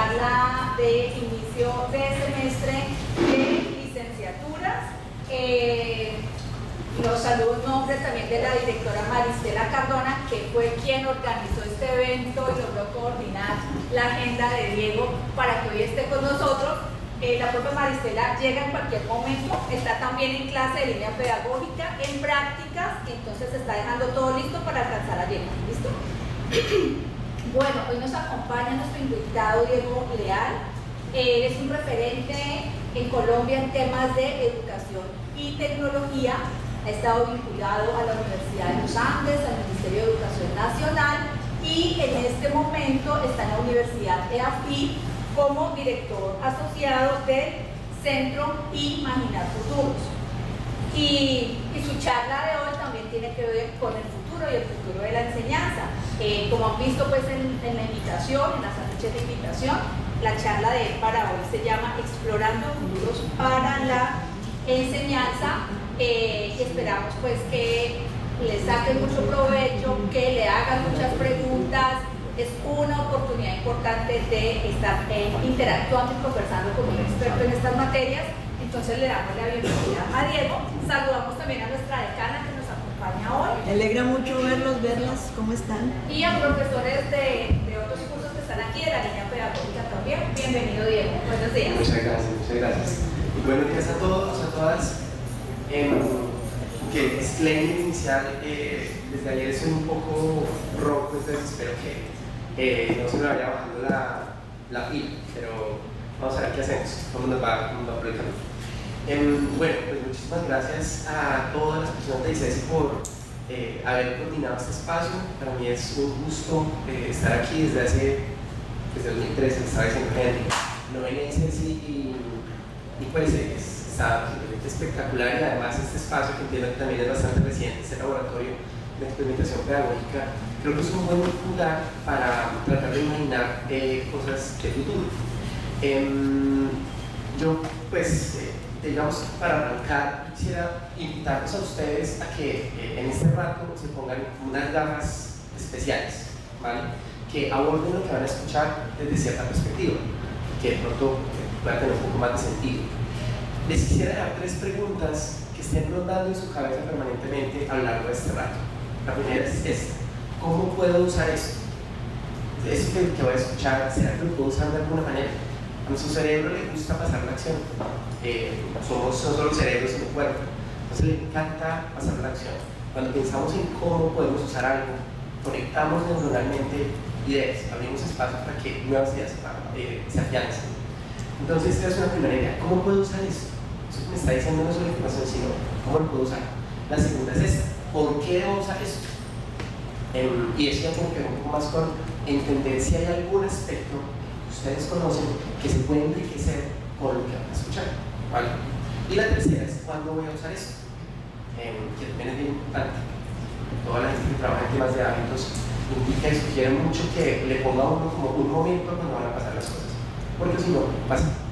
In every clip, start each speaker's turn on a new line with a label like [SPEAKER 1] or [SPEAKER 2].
[SPEAKER 1] charla de inicio de semestre de licenciaturas. Los saludo en nombre también de la directora Maristela Cardona, que fue quien organizó este evento y logró coordinar la agenda de Diego para que hoy esté con nosotros. La propia Maristela llega en cualquier momento, está también en clase de línea pedagógica, en prácticas, entonces está dejando todo listo para alcanzar a Diego. ¿Listo? Bueno, hoy nos acompaña nuestro invitado Diego Leal. Él es un referente en Colombia en temas de educación y tecnología. Ha estado vinculado a la Universidad de los Andes, al Ministerio de Educación Nacional y en este momento está en la Universidad EAFIT como director asociado del Centro Imaginar Futuros. Y su charla de hoy también tiene que ver con el futuro y el futuro de la enseñanza. Como han visto pues en la invitación, en las afiches de invitación, la charla de él para hoy se llama Explorando Futuros para la Enseñanza. Esperamos pues que le saquen mucho provecho, que le hagan muchas preguntas. Es una oportunidad importante de estar interactuando y conversando con un experto en estas materias. Entonces le damos la bienvenida a Diego. Saludamos también a nuestra decana que nos acompaña hoy.
[SPEAKER 2] Me alegra mucho verlas, ¿cómo están?
[SPEAKER 1] Y a profesores de otros cursos que están aquí, de la línea pedagógica también. Bienvenido Diego, buenos días.
[SPEAKER 3] Muchas gracias. Y buenos días a todos, a todas. Que disclaimer inicial, desde ayer estoy un poco rojo, entonces espero que no se me vaya bajando la pila, pero vamos a ver qué hacemos, cómo nos va por el camino. Bueno, pues muchísimas gracias a todas las personas de ICESI por haber coordinado este espacio. Para mí es un gusto estar aquí desde 2013, estaba diciendo gente, no venía a ICESI y pues está espectacular, y además este espacio que entiendo que también es bastante reciente, este laboratorio de experimentación pedagógica, creo que es un buen lugar para tratar de imaginar cosas de futuro. Yo pues digamos, para arrancar quisiera invitarlos a ustedes a que en este rato se pongan unas gafas especiales, ¿vale? Que aborden lo que van a escuchar desde cierta perspectiva, que de pronto pueda tener un poco más de sentido. Les quisiera dar 3 preguntas que estén rondando en su cabeza permanentemente a lo largo de este rato. La primera es esta: ¿cómo puedo usar esto? Eso que voy a escuchar, ¿será que lo puedo usar de alguna manera? A nuestro cerebro le gusta pasar la acción. No solo el cerebro, sino el cuerpo. Entonces le encanta pasar la acción. Cuando pensamos en cómo podemos usar algo, conectamos neuronalmente ideas, abrimos espacio para que nuevas ideas se afiancen. Entonces esta es una primera idea: ¿cómo puedo usar esto? Eso me está diciendo no solo información, sino cómo lo puedo usar. La segunda es esta: ¿por qué debo usar esto? Y eso ya tiene que ver un poco más con entender si hay algún aspecto que ustedes conocen que se puede enriquecer con lo que van a escuchar, ¿vale? Y la tercera es: ¿cuándo voy a usar esto? Que también es bien importante. Toda la gente que trabaja en temas de hábitos indica y sugiere mucho que le ponga a uno como un momento cuando van a pasar las cosas, porque si no, pasa.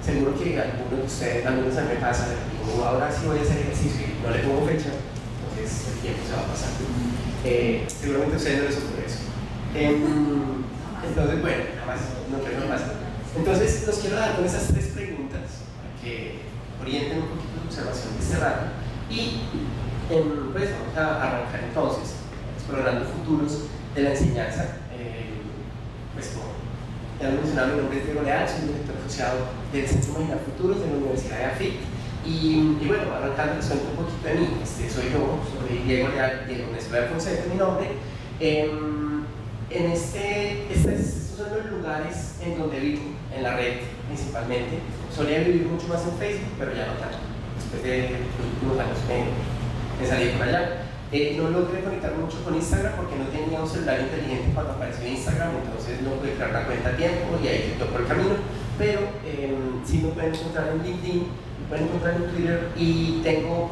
[SPEAKER 3] Seguro que algunos de ustedes, al menos a mí me pasa, digo, ahora sí voy a hacer ejercicio y no le pongo fecha, entonces el tiempo se va a pasar. Seguramente a ustedes no les ocurre eso. Entonces, bueno, jamás, no creo que pasa. Entonces, los quiero dar con esas 3 preguntas para que orienten un poquito la observación de este rato. Y pues vamos a arrancar entonces, explorando futuros de la enseñanza. Pues como ya lo mencionaba, mi nombre es Diego Leal, soy director asociado del Centro Imaginar Futuros de la Universidad de EAFIT. Y bueno, arrancando les cuento un poquito de mí. Soy Diego Leal, Diego Nestor Fonseca es mi nombre. Estos son los lugares en donde vivo, en la red principalmente. Solía vivir mucho más en Facebook, pero ya no tanto. Después de los últimos años me salí por allá. No logré conectar mucho con Instagram porque no tenía un celular inteligente cuando apareció Instagram, entonces no pude crear la cuenta a tiempo y ahí quedó por el camino. Pero sí me pueden encontrar en LinkedIn, me pueden encontrar en Twitter, y tengo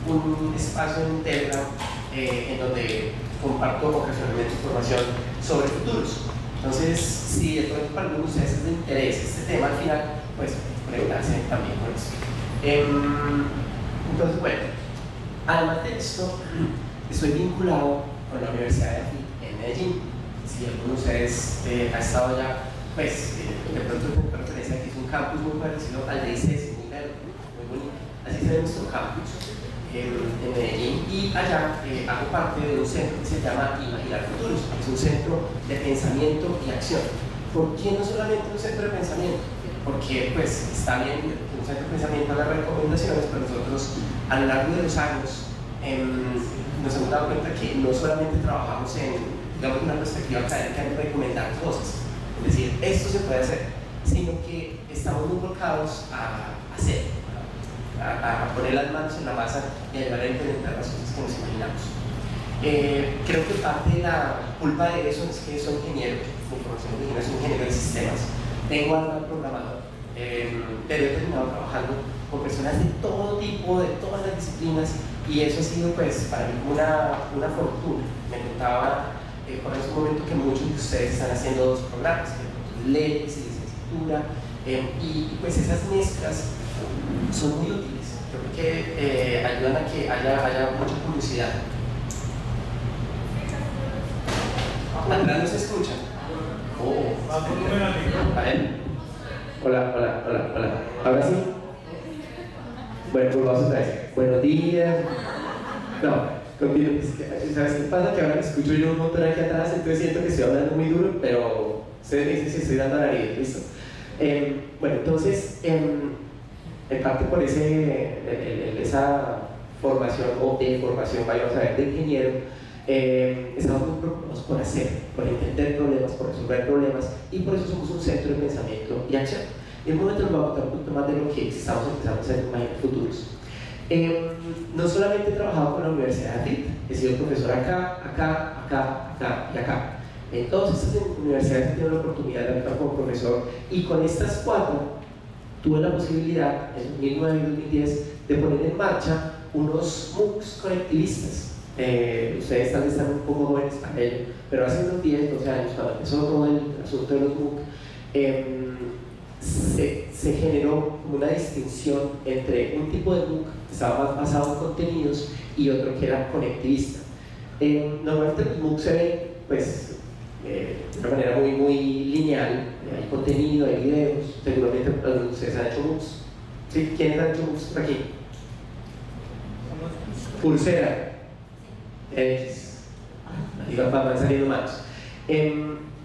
[SPEAKER 3] un espacio en Telegram en donde comparto ocasionalmente información sobre futuros. Entonces, si de pronto para algunos de ustedes es de interés este tema, al final, pues preguntarse también por eso. Entonces, bueno, además de esto, estoy vinculado con la Universidad de EAFIT en Medellín. Si alguno de ustedes ha estado ya pues de pronto tengo referencia que es un campus muy parecido al de ICES, muy verde, muy bonito. Así se ve nuestro campus en Medellín, y allá hago parte de un centro que se llama Imaginar Futuros, que es un centro de pensamiento y acción. ¿Por qué no solamente un centro de pensamiento? Porque pues está bien que un centro de pensamiento haga recomendaciones, pero nosotros a lo largo de los años nos hemos dado cuenta que no solamente trabajamos en, digamos, una perspectiva académica en recomendar cosas, es decir, esto se puede hacer, sino que estamos muy volcados a hacer, a poner las manos en la masa y a llevar a implementar las cosas que nos imaginamos. Creo que parte de la culpa de eso es que soy ingeniero de formación de ingeniería, soy ingeniero de sistemas, tengo algo de programador, pero he terminado trabajando con personas de todo tipo, de todas las disciplinas, y eso ha sido pues para mí una fortuna. Me contaba por ese momento que muchos de ustedes están haciendo dos programas, leyes y licenciatura, y pues esas mezclas son muy útiles. Yo creo que ayudan a que haya mucha curiosidad. Atrás no se escucha. A ver. Hola. ¿Ahora sí? Bueno, pues vamos otra vez. Buenos días. No, continúo. ¿Sabes qué pasa? Que ahora me escucho yo un montón aquí atrás, entonces siento que estoy hablando muy duro, pero ustedes me dicen si estoy dando alaridos, ¿listo? Bueno, entonces, en parte por esa formación o deformación, vayamos a ver, de ingeniero, estamos muy preocupados por hacer, por entender problemas, por resolver problemas, y por eso somos un centro de pensamiento y acción. En un momento nos vamos a contar un poquito más de lo que estamos empezando a hacer en Imaginar Futuros. No solamente he trabajado con la Universidad de Madrid, he sido profesor acá y acá. En todas estas universidades he tenido la oportunidad de trabajar como profesor, y con estas 4 tuve la posibilidad en 2009 y 2010 de poner en marcha unos MOOCs conectivistas. Ustedes tal vez están un poco jóvenes para ello, pero hace unos 10, 12 años, cuando empezó todo el asunto de los MOOC, se generó una distinción entre un tipo de MOOC que estaba más basado en contenidos y otro que era conectivista. Normalmente los MOOC se ven pues, de una manera muy lineal, hay contenido, hay videos, seguramente ustedes han hecho MOOCs. ¿Sí? ¿Quiénes han hecho MOOCs por aquí? Coursera. Van saliendo manos.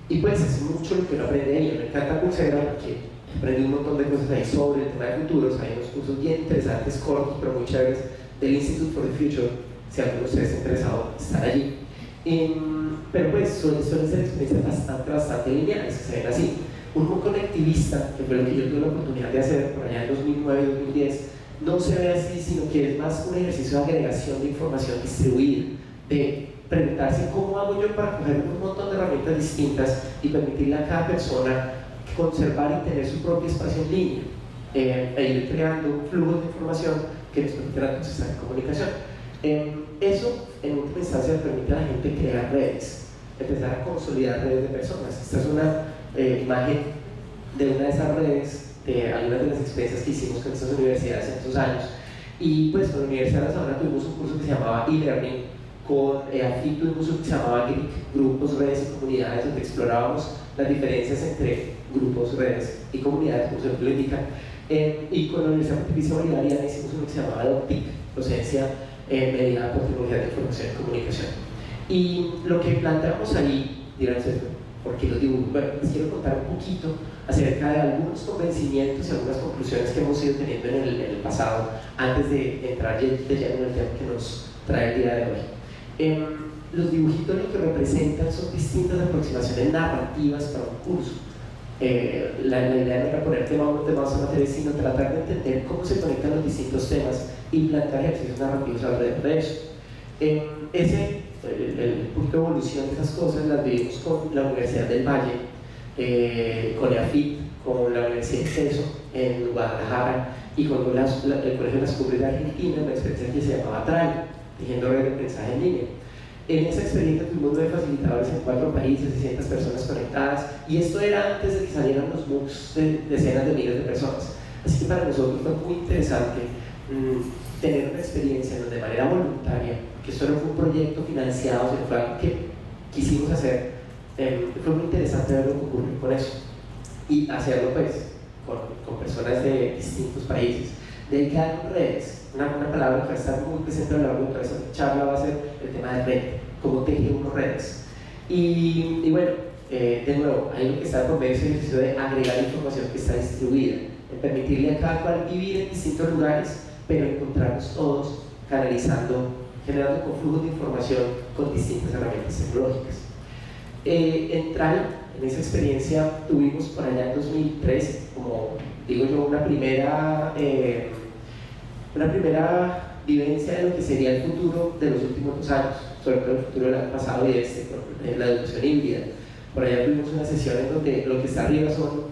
[SPEAKER 3] Y pues es mucho lo que uno aprende ahí. Me encanta Coursera porque aprendí un montón de cosas ahí sobre el tema de futuros. Hay unos cursos bien interesantes, cortos, pero muy chéveres, del Institute for the Future, si alguno de ustedes está interesado en estar allí. Pero pues suelen ser experiencias bastante lineales, que se ven así. Un MOOC conectivista, que fue lo que yo tuve la oportunidad de hacer por allá en 2009 y 2010, no se ve así, sino que es más un ejercicio de agregación de información distribuida, de preguntarse cómo hago yo para coger un montón de herramientas distintas y permitirle a cada persona conservar y tener su propio espacio en línea, e ir creando flujos de información que nos permitirán procesar en comunicación. Eso, en última instancia, permite a la gente crear redes, empezar a consolidar redes de personas. Esta es una imagen de una de esas redes, de algunas de las experiencias que hicimos con estas universidades en estos años. Y pues con la Universidad de La Sabana tuvimos un curso que se llamaba e-learning, con aquí tuvimos un que se llamaba GRIC, grupos, redes y comunidades, donde explorábamos las diferencias entre grupos, redes y comunidades, como se lo indica. Y con la Universidad Pontificia Bolivariana hicimos uno que se llamaba DOCTIC, docencia mediada por tecnología de información y comunicación. Y lo que planteamos ahí, dirán ustedes, ¿por qué los dibujo? Bueno, les quiero contar un poquito acerca de algunos convencimientos y algunas conclusiones que hemos ido teniendo en el pasado, antes de entrar de lleno en el tema que nos trae el día de hoy. Los dibujitos lo que representan son distintas aproximaciones narrativas para un curso. La idea no era poner temas a materiales, sino tratar de entender cómo se conectan los distintos temas y plantear ejercicios narrativos alrededor de eso. El punto de evolución de esas cosas las vivimos con la Universidad del Valle, con EAFIT, con la Universidad de CESO en Guadalajara y con el Colegio de las Cumbres de Argentina, una experiencia que se llamaba TRAI, tejiendo red de aprendizaje en línea. En esa experiencia tuvimos 9 facilitadores en 4 países, 600 personas conectadas, y esto era antes de que salieran los MOOCs de decenas de miles de personas. Así que para nosotros fue muy interesante tener una experiencia donde de manera voluntaria, que esto no fue un proyecto financiado, sino fue algo que quisimos hacer. Fue muy interesante ver lo que ocurrió con eso. y hacerlo pues con personas de distintos países. Dedicar redes, una palabra que va a estar muy presente a lo largo de toda esta charla va a ser el tema de red, cómo tejer unos redes. Y bueno, de nuevo, hay lo que está por medio de ese ejercicio de agregar información que está distribuida, en permitirle a cada cual vivir en distintos lugares, pero encontrarnos todos canalizando, generando conflujos de información con distintas herramientas tecnológicas. Entrar en esa experiencia tuvimos por allá en 2013, como digo yo, una primera vivencia de lo que sería el futuro de los últimos 2 años, sobre todo el futuro del año pasado y con la educación híbrida. Por allá tuvimos una sesión en donde lo que está arriba son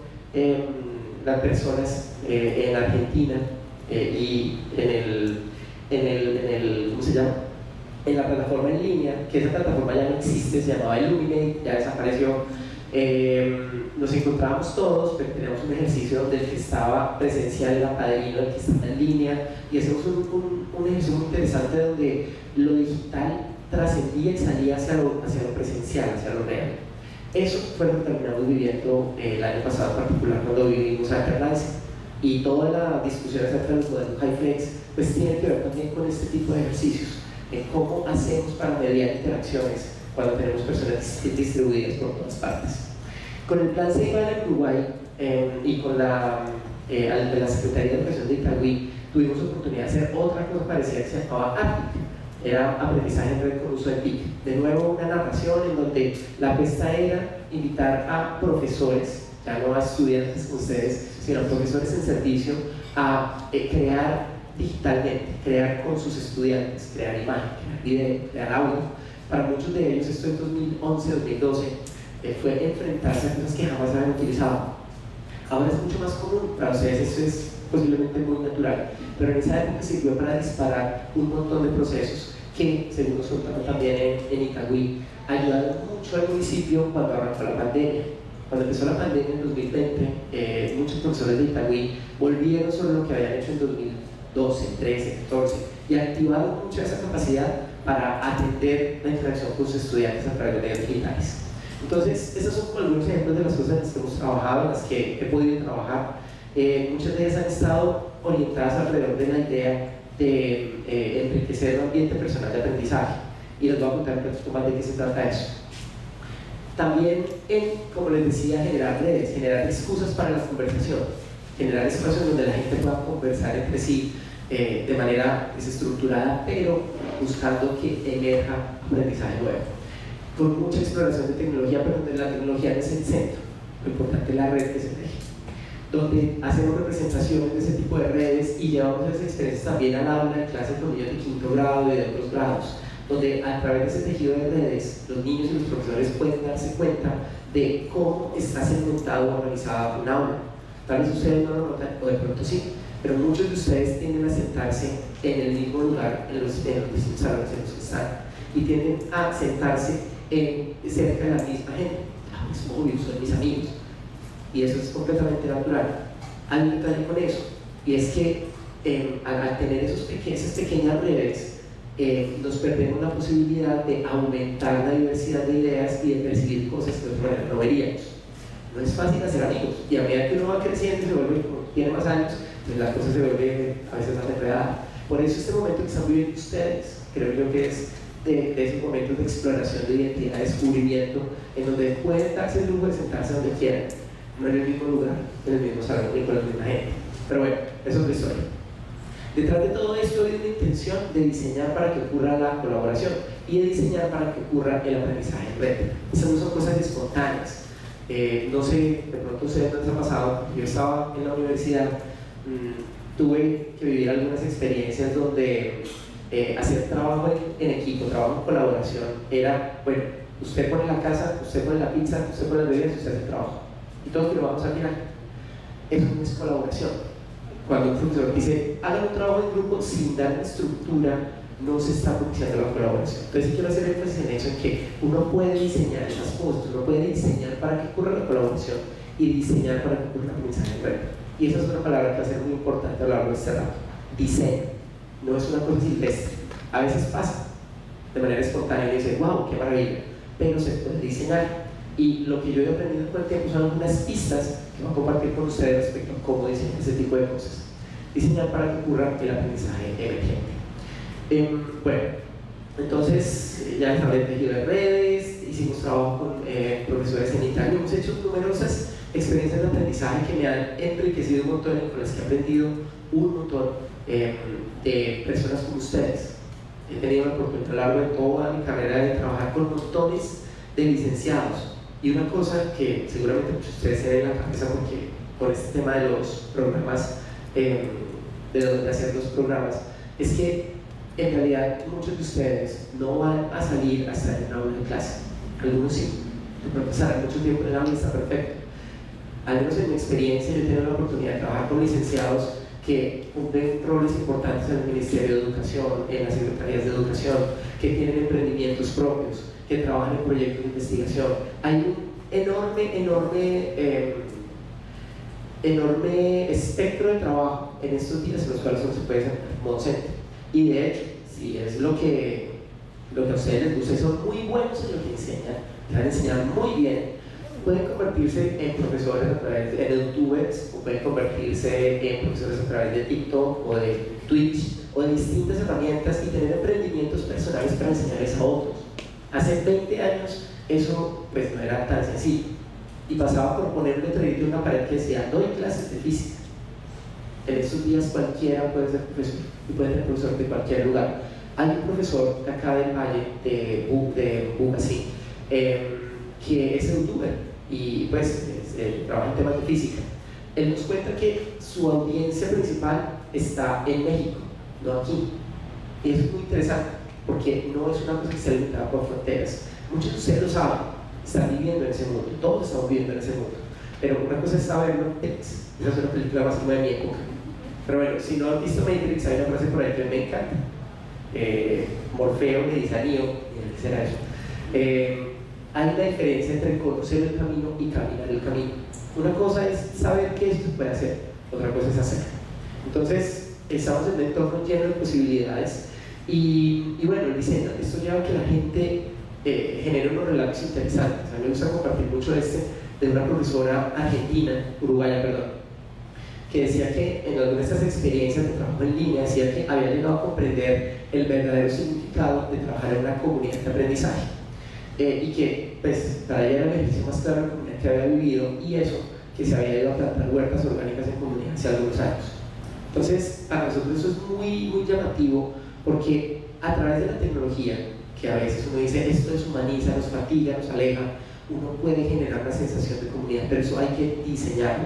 [SPEAKER 3] las personas en Argentina y ¿cómo se llama? En la plataforma en línea, que esa plataforma ya no existe, se llamaba Illuminate, ya desapareció. Nos encontrábamos todos, pero teníamos un ejercicio donde el que estaba presencial era padrino, el que estaba en línea, y hacemos un ejercicio muy interesante donde lo digital trascendía y salía hacia lo presencial, hacia lo real. Eso fue lo que terminamos viviendo el año pasado en particular, cuando vivimos alternancia, y toda la discusión acerca de los modelos HyFlex pues tiene que ver también con este tipo de ejercicios, en cómo hacemos para mediar interacciones cuando tenemos personas distribuidas por todas partes. Con el plan Ceibal en Uruguay y con de la Secretaría de Educación de Itagüí tuvimos oportunidad de hacer otra cosa parecida que se llamaba ARTIC, era aprendizaje en red con uso de TIC. De nuevo una narración en donde la apuesta era invitar a profesores, ya no a estudiantes como ustedes, sino a profesores en servicio a crear digitalmente, crear con sus estudiantes, crear imagen, crear video, crear audio. Para muchos de ellos, esto en 2011, 2012, fue enfrentarse a cosas que jamás habían utilizado. Ahora es mucho más común, para ustedes esto es posiblemente muy natural, pero en esa época sirvió para disparar un montón de procesos que, según nos contaron también en Itagüí, ayudaron mucho al municipio cuando arrancó la pandemia. Cuando empezó la pandemia en 2020, muchos profesores de Itagüí volvieron sobre lo que habían hecho en 2012, 13, 14 y activaron mucho esa capacidad para atender la interacción con sus estudiantes a través de medios digitales. Entonces, esos son algunos ejemplos de las cosas en las que hemos trabajado, en las que he podido trabajar. Muchas de ellas han estado orientadas alrededor de la idea de enriquecer el ambiente personal de aprendizaje, y les voy a contar un poquito más de qué se trata eso. También como les decía, generar redes, generar excusas para la conversación, generar espacios donde la gente pueda conversar entre sí de manera desestructurada, pero buscando que emerja aprendizaje nuevo. Con mucha exploración de tecnología, pero donde la tecnología no es el centro, lo importante es la red que se teje, donde hacemos representaciones de ese tipo de redes y llevamos esas experiencias también al aula de clases con niños de 5º grado y de otros grados, donde a través de ese tejido de redes los niños y los profesores pueden darse cuenta de cómo está segmentado o organizado un aula. Tal vez ustedes no lo notan, o de pronto sí, pero muchos de ustedes tienden a sentarse en el mismo lugar en los distintos salones en los que están, y tienden a sentarse cerca de la misma gente. Es obvio, son mis amigos, y eso es completamente natural. Hay un detalle con eso, y es que al tener esas pequeñas redes, nos perdemos la posibilidad de aumentar la diversidad de ideas y de percibir cosas que de otra manera no veríamos. No es fácil hacer amigos, y a medida que uno va creciendo y se vuelve, tiene más años, pues las cosas se vuelven a veces más enredadas. Por eso este momento que están viviendo ustedes, creo yo que es de esos momentos de exploración de identidad, de descubrimiento, en donde pueden darse el lujo de sentarse donde quieran, no en el mismo lugar, en el mismo salón, ni con la misma gente. Pero bueno, eso es la historia. Detrás de todo esto hay una intención de diseñar para que ocurra la colaboración y de diseñar para que ocurra el aprendizaje en red. Esas no son cosas espontáneas. No sé, de pronto ustedes no les ha pasado, yo estaba en la universidad, tuve que vivir algunas experiencias donde hacer trabajo en equipo, trabajo en colaboración, era, bueno, usted pone la casa, usted pone la pizza, usted pone las bebidas y usted hace el trabajo. Y todos que lo vamos al final. Eso no es colaboración. Cuando un profesor dice, hagan un trabajo en grupo sin dar una estructura, no se está propiciando la colaboración. Entonces quiero hacer énfasis en eso, en que uno puede diseñar esas cosas, uno puede diseñar para que ocurra la colaboración y diseñar para que ocurra el aprendizaje en red. Y esa es una palabra que va a ser muy importante a lo largo de este rato. Diseño. No es una cosa silvestre. A veces pasa de manera espontánea y dice, wow, qué maravilla, pero se puede diseñar. Y lo que yo he aprendido con el tiempo son algunas pistas que voy a compartir con ustedes respecto a cómo diseñar ese tipo de cosas. Diseñar para que ocurra el aprendizaje emergente. Bueno, entonces ya les hablé de tejido de redes, hicimos trabajo con profesores en Italia, hemos hecho numerosas experiencias de aprendizaje que me han enriquecido un montón, con las que he aprendido un montón de personas como ustedes. He tenido la oportunidad a lo largo de toda mi carrera de trabajar con montones de licenciados. Y una cosa que seguramente muchos de ustedes se ven en la cabeza porque por este tema de los programas, de donde hacer los programas, es que en realidad muchos de ustedes no van a salir a estar en una aula de clase. Algunos sí, pueden pasar mucho tiempo en el aula y está perfecto. Al menos en mi experiencia yo he tenido la oportunidad de trabajar con licenciados que cumplen roles importantes en el Ministerio de Educación, en las Secretarías de Educación, que tienen emprendimientos propios, que trabajan en proyectos de investigación. Hay un enorme espectro de trabajo en estos días en los cuales uno se puede hacer como docente. Y de hecho, si es lo que a ustedes les gusta y son muy buenos en lo que enseñan, saben enseñar muy bien, pueden convertirse en profesores a través de youtubers, o pueden convertirse en profesores a través de TikTok o de Twitch o de distintas herramientas y tener emprendimientos personales para enseñarles a otros. Hace 20 años eso pues no era tan sencillo y pasaba por poner un letrerito en una pared que decía doy clases de física. En estos días cualquiera puede ser profesor y puede ser profesor de cualquier lugar. Hay un profesor acá del Valle de Bugasí que es youtuber y pues trabaja en temas de física. Él nos cuenta que su audiencia principal está en México, no aquí. Y eso es muy interesante porque no es una cosa que esté limitada por fronteras. Muchos de ustedes lo saben, están viviendo en ese mundo, todos estamos viviendo en ese mundo. Pero una cosa es saberlo, esa es una película más como de mi época. Pero bueno, si no han visto Matrix, hay una frase por ahí que me encanta. Morfeo le dice a Neo, ¿qué será eso? Hay una diferencia entre conocer el camino y caminar el camino. Una cosa es saber que esto se puede hacer, otra cosa es hacer. Entonces, estamos en un entorno lleno de posibilidades y bueno, el diseño, esto lleva a que la gente genere unos relatos interesantes. A mí me gusta compartir mucho de una profesora uruguaya, que decía que en algunas de estas experiencias de trabajo en línea, decía que había llegado a comprender el verdadero significado de trabajar en una comunidad de aprendizaje. Y que pues para ella era el beneficio más claro de la comunidad que había vivido y eso, que se había ido a plantar huertas orgánicas en comunidad hace algunos años. Entonces, para nosotros eso es muy llamativo porque a través de la tecnología, que a veces uno dice esto deshumaniza, nos fatiga, nos aleja, uno puede generar una sensación de comunidad, pero eso hay que diseñarlo.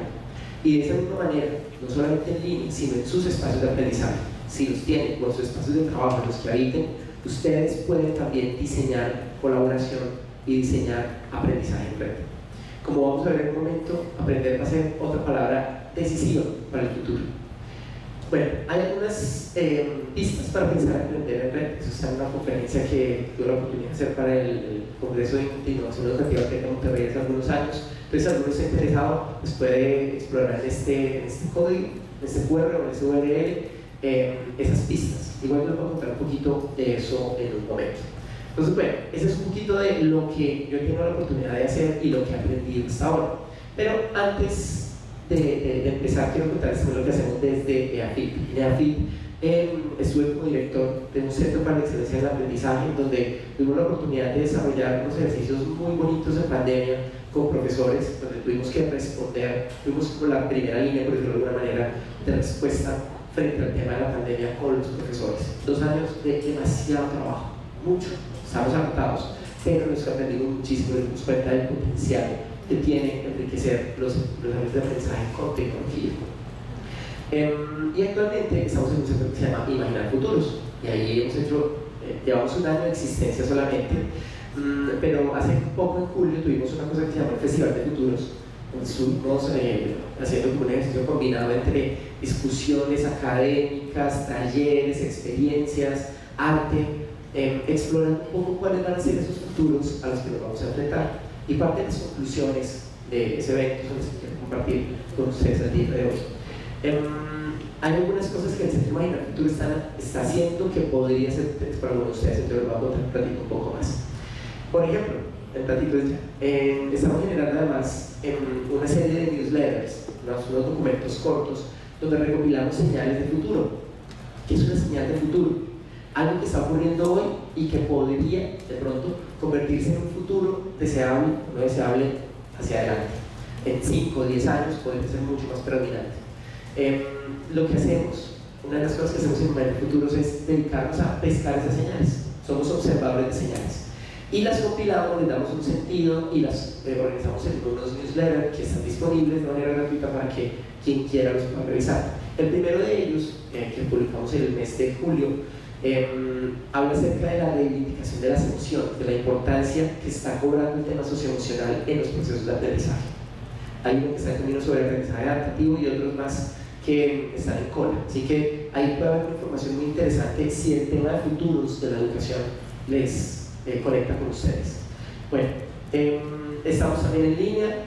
[SPEAKER 3] Y de esa misma manera, no solamente en línea, sino en sus espacios de aprendizaje, si los tienen o en sus espacios de trabajo en los que habiten, ustedes pueden también diseñar colaboración y diseñar aprendizaje en red. Como vamos a ver en un momento, aprender va a ser otra palabra decisiva para el futuro. Bueno, hay algunas pistas para pensar en aprender en red. Eso está en una conferencia que tuve la oportunidad de hacer para el Congreso de Innovación Educativa que en Monterrey hace algunos años. Entonces, si alguno está interesado, pues puede explorar en este código, en este QR o en este URL, esas pistas. Igual les voy a contar un poquito de eso en un momento. Entonces, bueno, ese es un poquito de lo que yo he tenido la oportunidad de hacer y lo que he aprendido hasta ahora. Pero antes de empezar, quiero contarles lo que hacemos desde EAFIT. En EAFIT estuve como director de un centro para la excelencia en el aprendizaje, donde tuvimos la oportunidad de desarrollar unos ejercicios muy bonitos en pandemia con profesores, donde tuvimos que responder, fuimos como la primera línea, por decirlo de alguna manera, de respuesta frente al tema de la pandemia con los profesores. 2 años de demasiado trabajo, mucho, estamos agotados, pero nos aprendimos muchísimo, nos dimos cuenta del potencial que tiene enriquecer los años de aprendizaje con tecnología. Y actualmente estamos en un centro que se llama Imaginar Futuros, y ahí hemos hecho, llevamos 1 año de existencia solamente, pero hace poco en julio tuvimos una cosa que se llama el Festival de Futuros, donde estuvimos haciendo como un ejercicio combinado entre discusiones académicas, talleres, experiencias, arte, explorando un poco cuáles van a ser esos futuros a los que nos vamos a enfrentar. Y parte de las conclusiones de ese evento son las que quiero compartir con ustedes el día de hoy. Hay algunas cosas que el Centro Imaginar Futuro está haciendo que podría ser para algunos de ustedes, entonces lo voy a contar un ratito un poco más. Por ejemplo, el ratito es ya. Estamos generando además una serie de newsletters, unos documentos cortos, donde recopilamos señales de futuro. ¿Qué es una señal de futuro? Algo que está ocurriendo hoy y que podría, de pronto, convertirse en un futuro deseable o no deseable hacia adelante. En 5 o 10 años puede ser mucho más predominante. Lo que hacemos, una de las cosas que hacemos en Humanity Futuros es dedicarnos a pescar esas señales. Somos observadores de señales. Y las compilamos, les damos un sentido y las organizamos en unos newsletters que están disponibles de manera gratuita para que quien quiera los pueda revisar. El primero de ellos, que publicamos en el mes de julio, habla acerca de la reivindicación de las emociones, de la importancia que está cobrando el tema socioemocional en los procesos de aprendizaje. Hay uno que está en camino sobre el aprendizaje adaptativo y otros más que están en cola. Así que ahí puede haber una información muy interesante si el tema de futuros de la educación les conecta con ustedes. Bueno, estamos también en línea,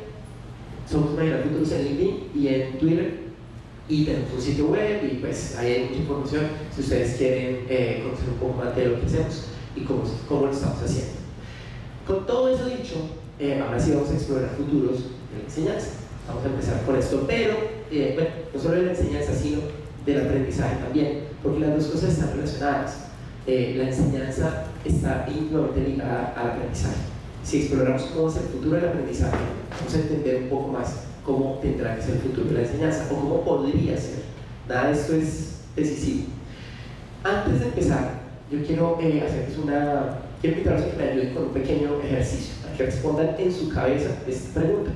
[SPEAKER 3] somos Imaginar Futuros en LinkedIn y en Twitter, y tenemos un sitio web y pues ahí hay mucha información si ustedes quieren conocer un poco más de lo que hacemos y cómo lo estamos haciendo. Con todo eso dicho, ahora sí vamos a explorar futuros de la enseñanza. Vamos a empezar con esto, pero bueno, no solo de la enseñanza, sino del aprendizaje también, porque las dos cosas están relacionadas. La enseñanza está íntimamente ligada al aprendizaje. Si exploramos cómo va a ser el futuro del aprendizaje, vamos a entender un poco más cómo tendrá que ser el futuro de la enseñanza o cómo podría ser. Nada de esto es decisivo. Antes de empezar, yo quiero quiero invitarlos a que me ayuden con un pequeño ejercicio, a que respondan en su cabeza esta pregunta.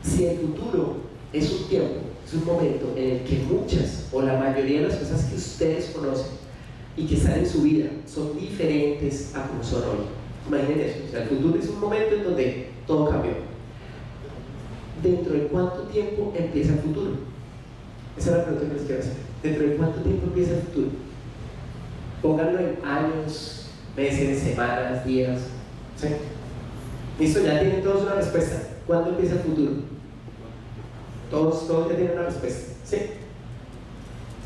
[SPEAKER 3] Si el futuro es un tiempo, es un momento en el que muchas o la mayoría de las cosas que ustedes conocen y que están en su vida son diferentes a como son hoy. Imaginen eso, o sea, el futuro es un momento en donde todo cambió. ¿Dentro de cuánto tiempo empieza el futuro? Esa es la pregunta que les quiero hacer. ¿Dentro de cuánto tiempo empieza el futuro? Pónganlo en años, meses, semanas, días. ¿Sí? ¿Listo? Ya tienen todos una respuesta. ¿Cuándo empieza el futuro? Todos ya tienen una respuesta. ¿Sí?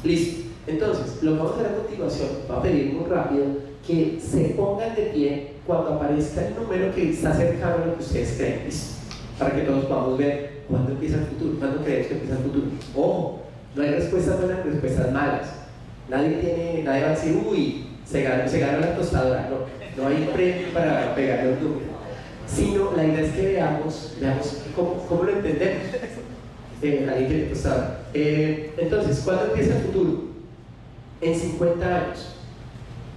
[SPEAKER 3] Listo. Entonces, lo que vamos a hacer a continuación, va a pedir muy rápido que se pongan de pie cuando aparezca el número que está cercano a lo que ustedes creen. ¿Listo? Para que todos podamos ver cuándo empieza el futuro, cuándo creemos que empieza el futuro. Ojo, no hay respuestas buenas, respuestas malas. Nadie va a decir, uy, se ganó la tostadora. No hay premio para pegarle un número. Sino la idea es que veamos cómo lo entendemos. Alguien quiere tostadora. Entonces, ¿cuándo empieza el futuro? En 50 años.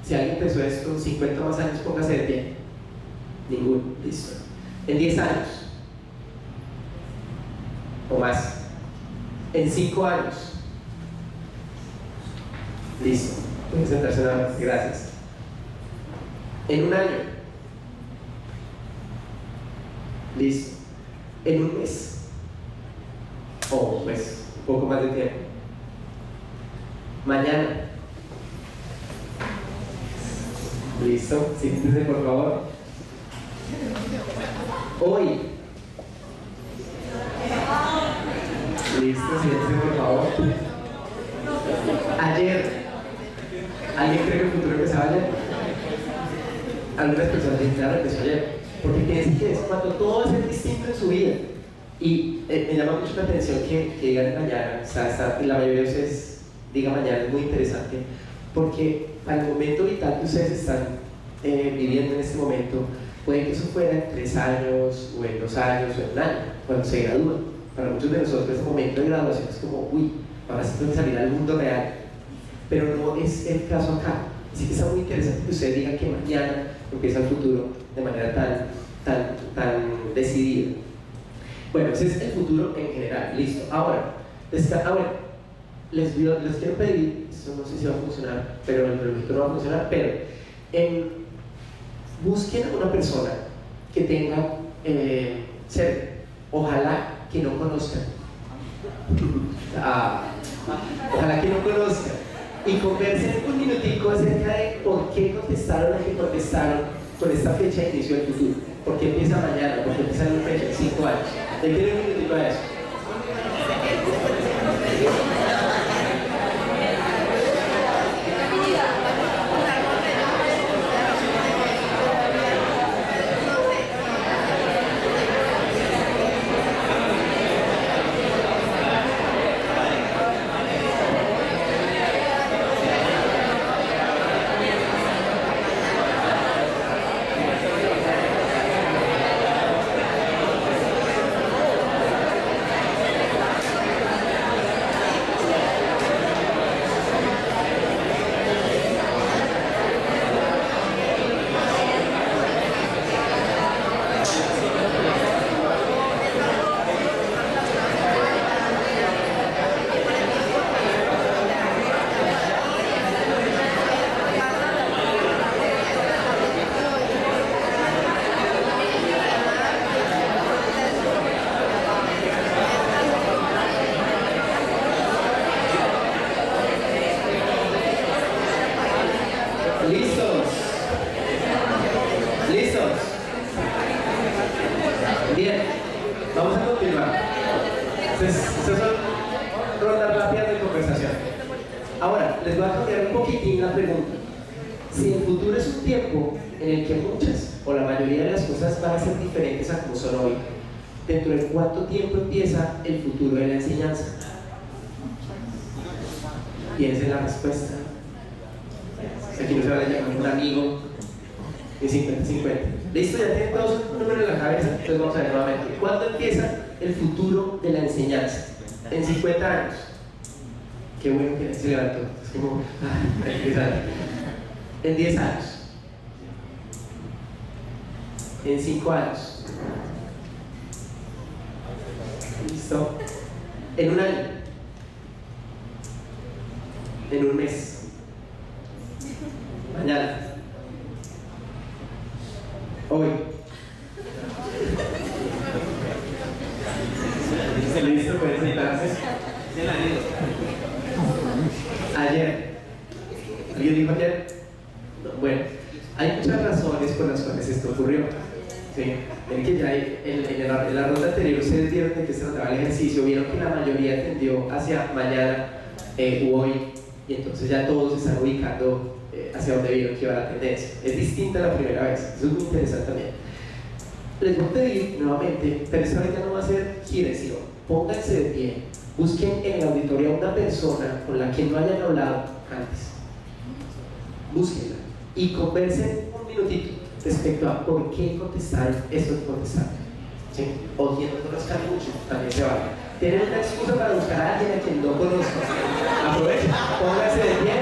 [SPEAKER 3] Si alguien pensó esto, 50 más años, póngase de pie. Ninguno, listo. En 10 años. O más. En 5 años. Listo. Pueden sentarse una vez. Gracias. En 1 año. Listo. En 1 mes. O pues un poco más de tiempo. Mañana. Listo. Siéntense por favor. Hoy. Listo, siéntense por favor. Ayer. ¿Alguien cree que el futuro empezaba ayer? Algunas personas dicen, claro, empezó ayer. Porque piensen que es cuando todo va a ser distinto en su vida. Y me llama mucho la atención que digan mañana, o sea, la mayoría de ustedes digan mañana, es muy interesante, porque para el momento vital que ustedes están viviendo en este momento, puede que eso fuera en 3 años, o en 2 años, o en 1 año, cuando se gradúan. Para muchos de nosotros ese momento de graduación es como, uy, ahora sí tengo que salir al mundo real. Pero no es el caso acá. Así que está muy interesante que ustedes digan que mañana empieza el futuro de manera tan decidida. Bueno, ese es el futuro en general, listo. Ahora, les quiero pedir, esto no sé si va a funcionar, pero el proyecto no va a funcionar, pero busquen a una persona que tenga cerca, ojalá que no conozcan. Ojalá que no conozcan. Y conversen un minutico acerca de por qué contestaron lo que contestaron con esta fecha de inicio del futuro. ¿Por qué empieza mañana? ¿Por qué empieza en una fecha de 5 años? ¿De qué un minutico a eso? Entonces, esas son rondas rápidas de conversación. Ahora, les voy a cambiar un poquitín la pregunta. Si el futuro es un tiempo en el que muchas o la mayoría de las cosas van a ser diferentes a como son hoy, ¿dentro de cuánto tiempo empieza el futuro de la enseñanza? Piensen la respuesta. Aquí no se va a llamar un amigo de 50-50. ¿Listo? ¿Ya tienen todos un número en la cabeza? Entonces vamos a ver nuevamente. ¿Cuándo empieza el futuro de la enseñanza? En 50 años. Qué bueno que se levantó. Es como, en 10 años. En 5 años. ¿Listo? En un año. En un mes. Mañana. Hoy. ¿Listo? ¿Pueden sentarse? Ayer. ¿Alguien dijo ayer? No, bueno, hay muchas razones por las cuales esto ocurrió. ¿Sí? Ven que ya en la ronda anterior ustedes vieron de qué se trataba el ejercicio, vieron que la mayoría tendió hacia mañana u hoy, y entonces ya todos se están ubicando hacia donde vieron que iba la tendencia. Es distinta a la primera vez, eso es muy interesante también. Les voy a pedir nuevamente, pero esta vez ya no va a ser giren, sino pónganse de pie, busquen en el auditorio a una persona con la que no hayan hablado antes, búsquenla y conversen un minutito respecto a por qué contestaron eso que contestaron. ¿Sí? O quien no conozcan mucho, también se vale. Tienen una excusa para buscar a alguien a quien no conozcan. Aprovechen, pónganse de pie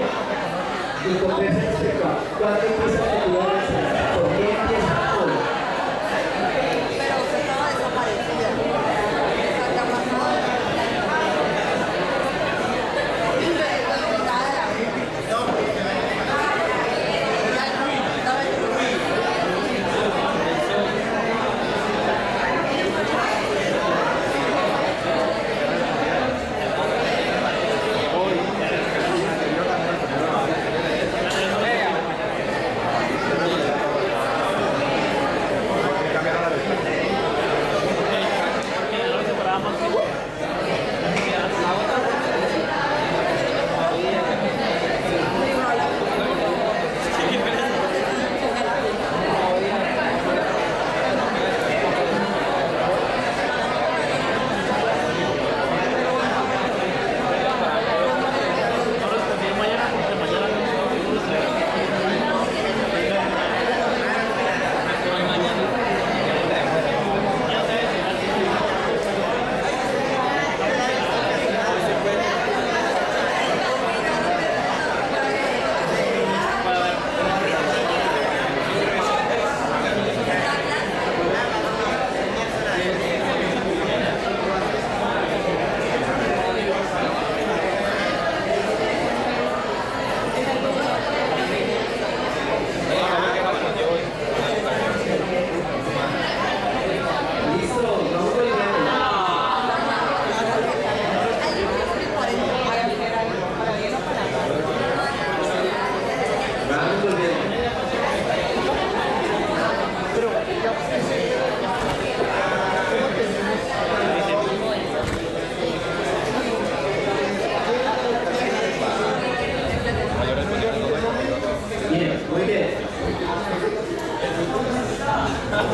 [SPEAKER 3] y conversen respecto a cuándo empieza el futuro de la enseñanza, por qué empieza hoy.
[SPEAKER 2] Pero usted estaba desaparecida. ¿Qué ha pasado?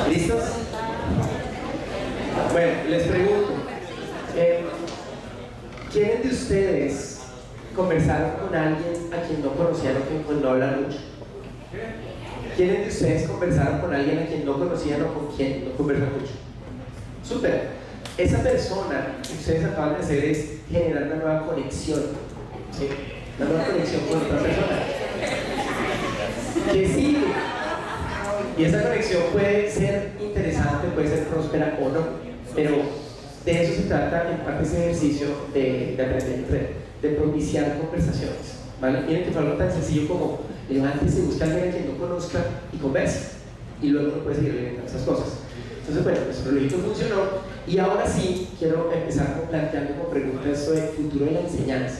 [SPEAKER 3] ¿Listos? Bueno, les pregunto, ¿quiénes de ustedes conversaron con alguien a quien no conocían o con no hablan mucho? ¿Quiénes de ustedes conversaron con alguien a quien no conocían o con quien no conversan mucho? Súper. Esa persona que ustedes acaban de hacer es generar una nueva conexión, ¿sí? Una nueva conexión con otra persona. Que sí. Y esa conexión puede ser interesante, puede ser próspera o no, pero de eso se trata en parte ese ejercicio de aprender, de propiciar conversaciones. ¿Vale? Miren que fue algo tan sencillo como levántese, busca a alguien a quien no conozca y converse, y luego uno puede seguir alimentando esas cosas. Entonces, bueno, nuestro proyecto funcionó, y ahora sí quiero empezar planteando como pregunta esto del futuro de la enseñanza,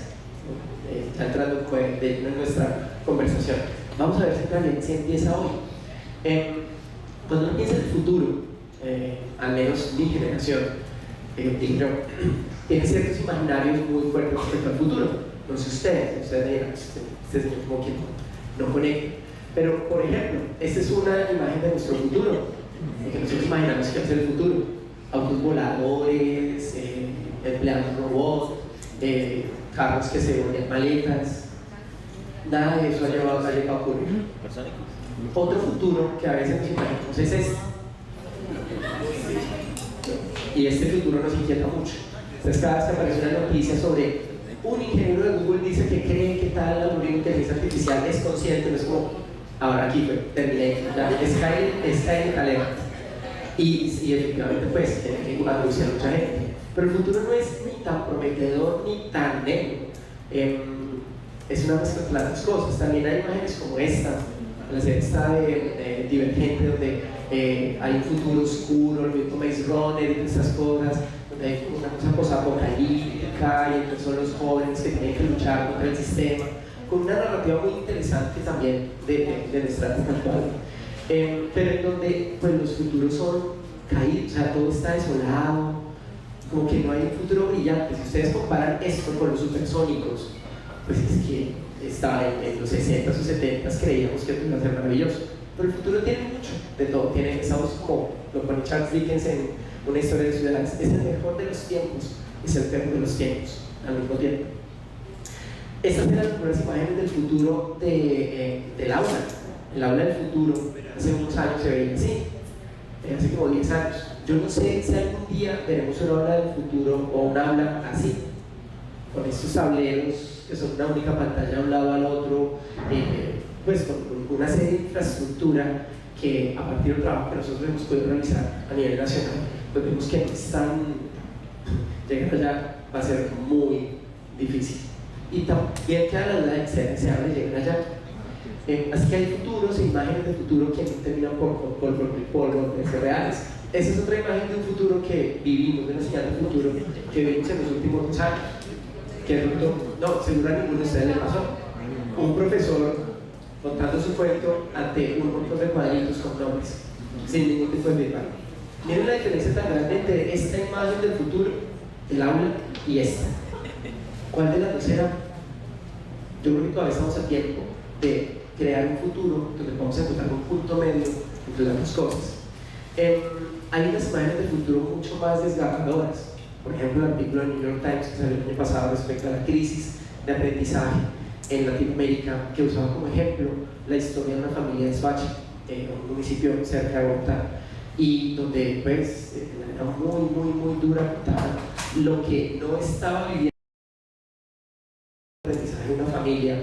[SPEAKER 3] ya entrando de lleno en nuestra conversación. Vamos a ver si también se empieza hoy. Cuando uno piensa en el futuro, al menos mi generación, digo yo, tiene ciertos imaginarios muy fuertes respecto al futuro. No sé ustedes dirán, este señor como quien no conecta. Pero, por ejemplo, esta es una imagen de nuestro futuro, lo que nosotros imaginamos que va a ser el futuro. Autos voladores, empleados robots, carros que se volvían maletas. Nada de eso ha llegado a ocurrir. Otro futuro que a veces nos imaginamos es este. Y este futuro nos inquieta mucho. Entonces, cada vez que aparece una noticia sobre un ingeniero de Google dice que cree que tal algoritmo de inteligencia artificial es consciente, no es como, ahora aquí fue, terminé, está en talema. Y efectivamente, pues, tiene que anunciar mucha gente. Pero el futuro no es ni tan prometedor ni tan negro. Es una mezcla de las dos cosas. También hay imágenes como esta, la serie está de Divergente, donde hay un futuro oscuro, el mismo Maze Runner y esas cosas, donde hay una cosa posapocalíptica y entonces son los jóvenes que tienen que luchar contra el sistema, con una narrativa muy interesante también de nuestra época actual, pero en donde pues, los futuros son caídos, o sea, todo está desolado, como que no hay un futuro brillante. Si ustedes comparan esto con los supersónicos, pues es que estaba en los 60s o 70s creíamos que iba a ser maravilloso, pero el futuro tiene mucho de todo. Estamos como lo pone Charles Dickens en Una historia de ciudades, es el mejor de los tiempos, es el peor de los tiempos al mismo tiempo. Estas eran las primeras imágenes del futuro del aula. El aula del futuro hace unos años se veía así, hace como 10 años. Yo no sé si algún día veremos un aula del futuro o un aula así, con estos tableros que son una única pantalla de un lado al otro, pues con una serie de infraestructura que a partir del trabajo que nosotros hemos podido realizar a nivel nacional, pues vemos que llegar allá va a ser muy difícil. Y también queda la duda de que se hable de llegar allá. Así que hay futuros e imágenes de futuro que no terminan por ser reales. Esa es otra imagen de un futuro que vivimos, de una señal de futuro que vivimos en los últimos años. Que no, seguro a ninguno de ustedes le pasó. Un profesor contando su cuento ante un montón de cuadritos con nombres, sin ningún tipo de feedback. Miren la diferencia tan grande entre esta imagen del futuro, el aula, y esta. ¿Cuál de las dos era? Yo creo que todavía estamos a tiempo de crear un futuro donde vamos a encontrar un punto medio entre las dos cosas. Hay unas imágenes del futuro mucho más desgarradoras. Por ejemplo, el artículo del New York Times que salió el año pasado respecto a la crisis de aprendizaje en Latinoamérica, que usaba como ejemplo la historia de una familia de Soacha, un municipio cerca de Bogotá, y donde pues de manera muy dura contaba lo que no estaba viviendo el aprendizaje de una familia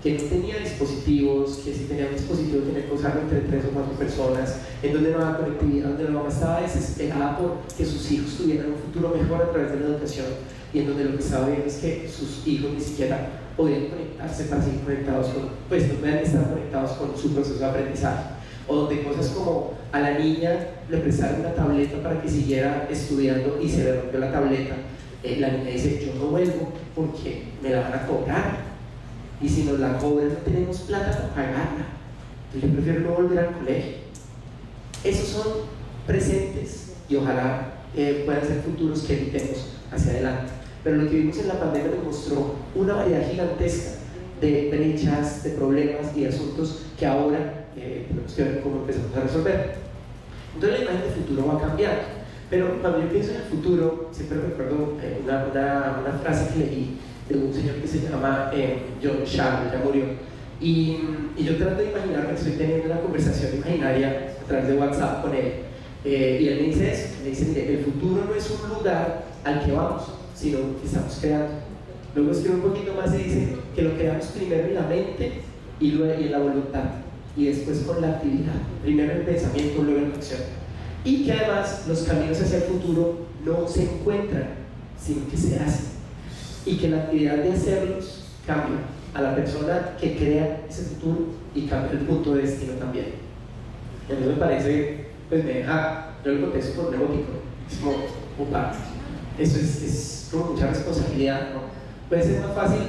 [SPEAKER 3] que no tenía dispositivos, que si tenía un dispositivo tenía que usarlo entre 3 o 4 personas, en donde no había conectividad, donde la mamá estaba desesperada por que sus hijos tuvieran un futuro mejor a través de la educación, y en donde lo que estaba viendo es que sus hijos ni siquiera podían conectarse para seguir conectados pues no podían estar conectados con su proceso de aprendizaje, o donde cosas como a la niña le prestaron una tableta para que siguiera estudiando y se le rompió la tableta, la niña dice, yo no vuelvo porque me la van a cobrar, y si nos la cobran no tenemos plata para pagarla, entonces yo prefiero no volver al colegio. Esos son presentes y ojalá puedan ser futuros que evitemos hacia adelante. Pero lo que vimos en la pandemia nos mostró una variedad gigantesca de brechas, de problemas y de asuntos que ahora tenemos que ver cómo empezamos a resolver. Entonces la imagen del futuro va a cambiar, pero cuando yo pienso en el futuro siempre recuerdo una frase que leí de un señor que se llama John Sharp, ya murió, y yo trato de imaginarme que estoy teniendo una conversación imaginaria a través de WhatsApp con él, y él me dice eso, me dice, mire, el futuro no es un lugar al que vamos, sino que estamos creando. Luego escribe un poquito más y dice que lo creamos primero en la mente y luego en la voluntad, y después con la actividad, primero en el pensamiento, luego en la acción, y que además los caminos hacia el futuro no se encuentran, sino que se hacen, y que la actividad de hacerlos cambia a la persona que crea ese futuro y cambia el punto de destino también. Y a mí me parece, pues me deja, yo lo contesto por un emoticono, es como, opa, eso es como mucha responsabilidad, ¿no? Puede ser más fácil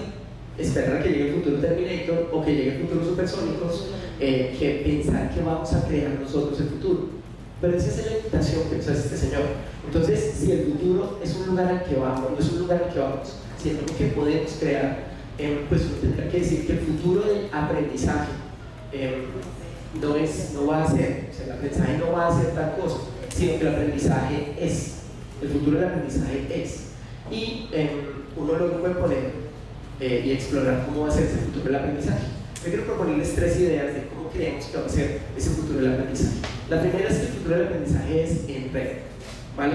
[SPEAKER 3] esperar a que llegue el futuro Terminator o que llegue el futuro Supersónicos que pensar que vamos a crear nosotros el futuro. Pero esa es la invitación que nos hace este señor. Entonces, si el futuro es un lugar al que vamos, no es un lugar al que vamos, sino que podemos crear, pues uno tendrá que decir que el futuro del aprendizaje no va a ser, o sea, el aprendizaje no va a ser tal cosa, sino que el aprendizaje es, el futuro del aprendizaje es. Y uno luego puede poner y explorar cómo va a ser ese futuro del aprendizaje. Yo quiero proponerles 3 ideas de cómo creemos que va a ser ese futuro del aprendizaje. La primera es que el futuro del aprendizaje es en red, ¿vale?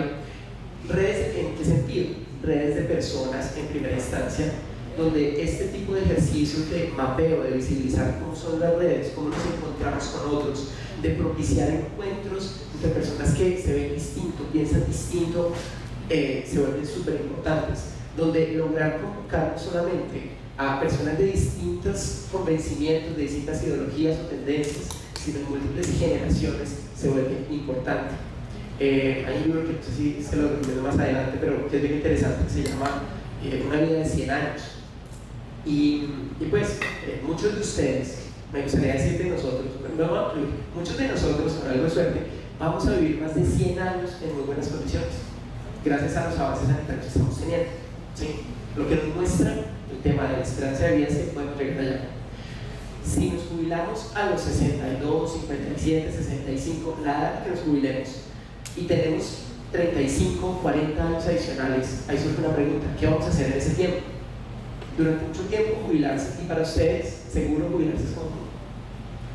[SPEAKER 3] ¿Redes en qué sentido? Redes de personas en primera instancia, donde este tipo de ejercicios de mapeo, de visibilizar cómo son las redes, cómo nos encontramos con otros, de propiciar encuentros entre personas que se ven distinto, piensan distinto, se vuelven súper importantes, donde lograr convocar no solamente a personas de distintos convencimientos, de distintas ideologías o tendencias, sino en múltiples generaciones, se vuelve importante. Hay un libro que no sé si se lo recomiendo más adelante, pero que es bien interesante, que se llama Una vida de 100 años. Y pues, muchos de ustedes, me gustaría decir de nosotros, pero no, muchos de nosotros, con algo de suerte, vamos a vivir más de 100 años en muy buenas condiciones, gracias a los avances sanitarios que estamos teniendo, ¿sí? Lo que nos muestra el tema de la esperanza de vida es que podemos llegar allá. Si nos jubilamos a los 62, 57, 65, la edad que nos jubilemos, y tenemos 35, 40 años adicionales, ahí surge una pregunta: ¿qué vamos a hacer en ese tiempo? Durante mucho tiempo jubilarse, y para ustedes seguro jubilarse es como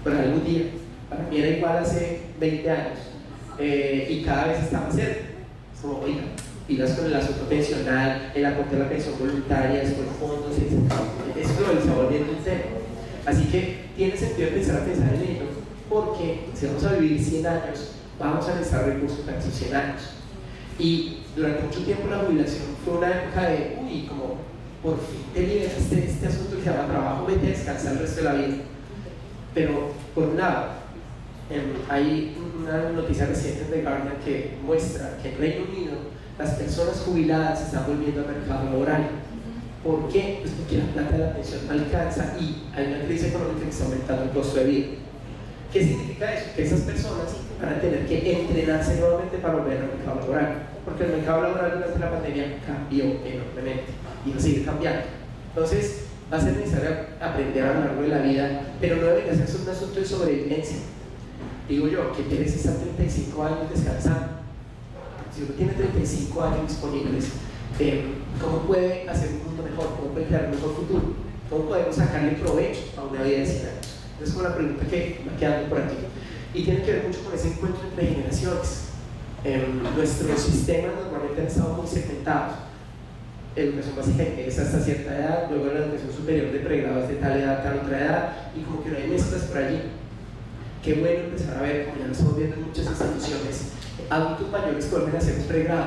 [SPEAKER 3] por algún día, para mí era igual hace 20 años, y cada vez está más cerca. Es como, oiga, pilas con el asunto pensional, el aporte a la pensión voluntaria, después fondos, etc. Eso lo está volviendo un tema. Así que tiene sentido empezar a pensar en ello, porque si vamos a vivir 100 años, vamos a necesitar recursos para esos 100 años. Y durante mucho tiempo la jubilación fue una época de, uy, como por fin te liberaste de este asunto que se llama trabajo, vete a descansar el resto de la vida. Pero, por un lado, hay una noticia reciente de Guardian que muestra que en Reino Unido las personas jubiladas se están volviendo al mercado laboral. ¿Por qué? Pues porque la plata de la pensión no alcanza y hay una crisis económica que está aumentando el costo de vida. ¿Qué significa eso? Que esas personas van a tener que entrenarse nuevamente para volver al mercado laboral, porque el mercado laboral durante la pandemia cambió enormemente y va a seguir cambiando. Entonces, va a ser necesario aprender a lo largo de la vida, pero no debe ser un asunto de sobrevivencia. Digo yo, que quieres estar 35 años descansando. Si uno tiene 35 años disponibles, ¿cómo puede hacer un mundo mejor? ¿Cómo puede crear un mejor futuro? ¿Cómo podemos sacarle provecho a una vida de 100 años? Esa es como la pregunta que va quedando por aquí. Y tiene que ver mucho con ese encuentro entre generaciones. Nuestros sistemas normalmente han estado muy segmentados. Educación básica es hasta cierta edad, luego la educación superior de pregrado es de tal edad, tal otra edad, y como que no hay mezclas por allí. Qué bueno empezar a ver, como ya lo estamos viendo en muchas instituciones, adultos mayores que vuelven a hacer un pregrado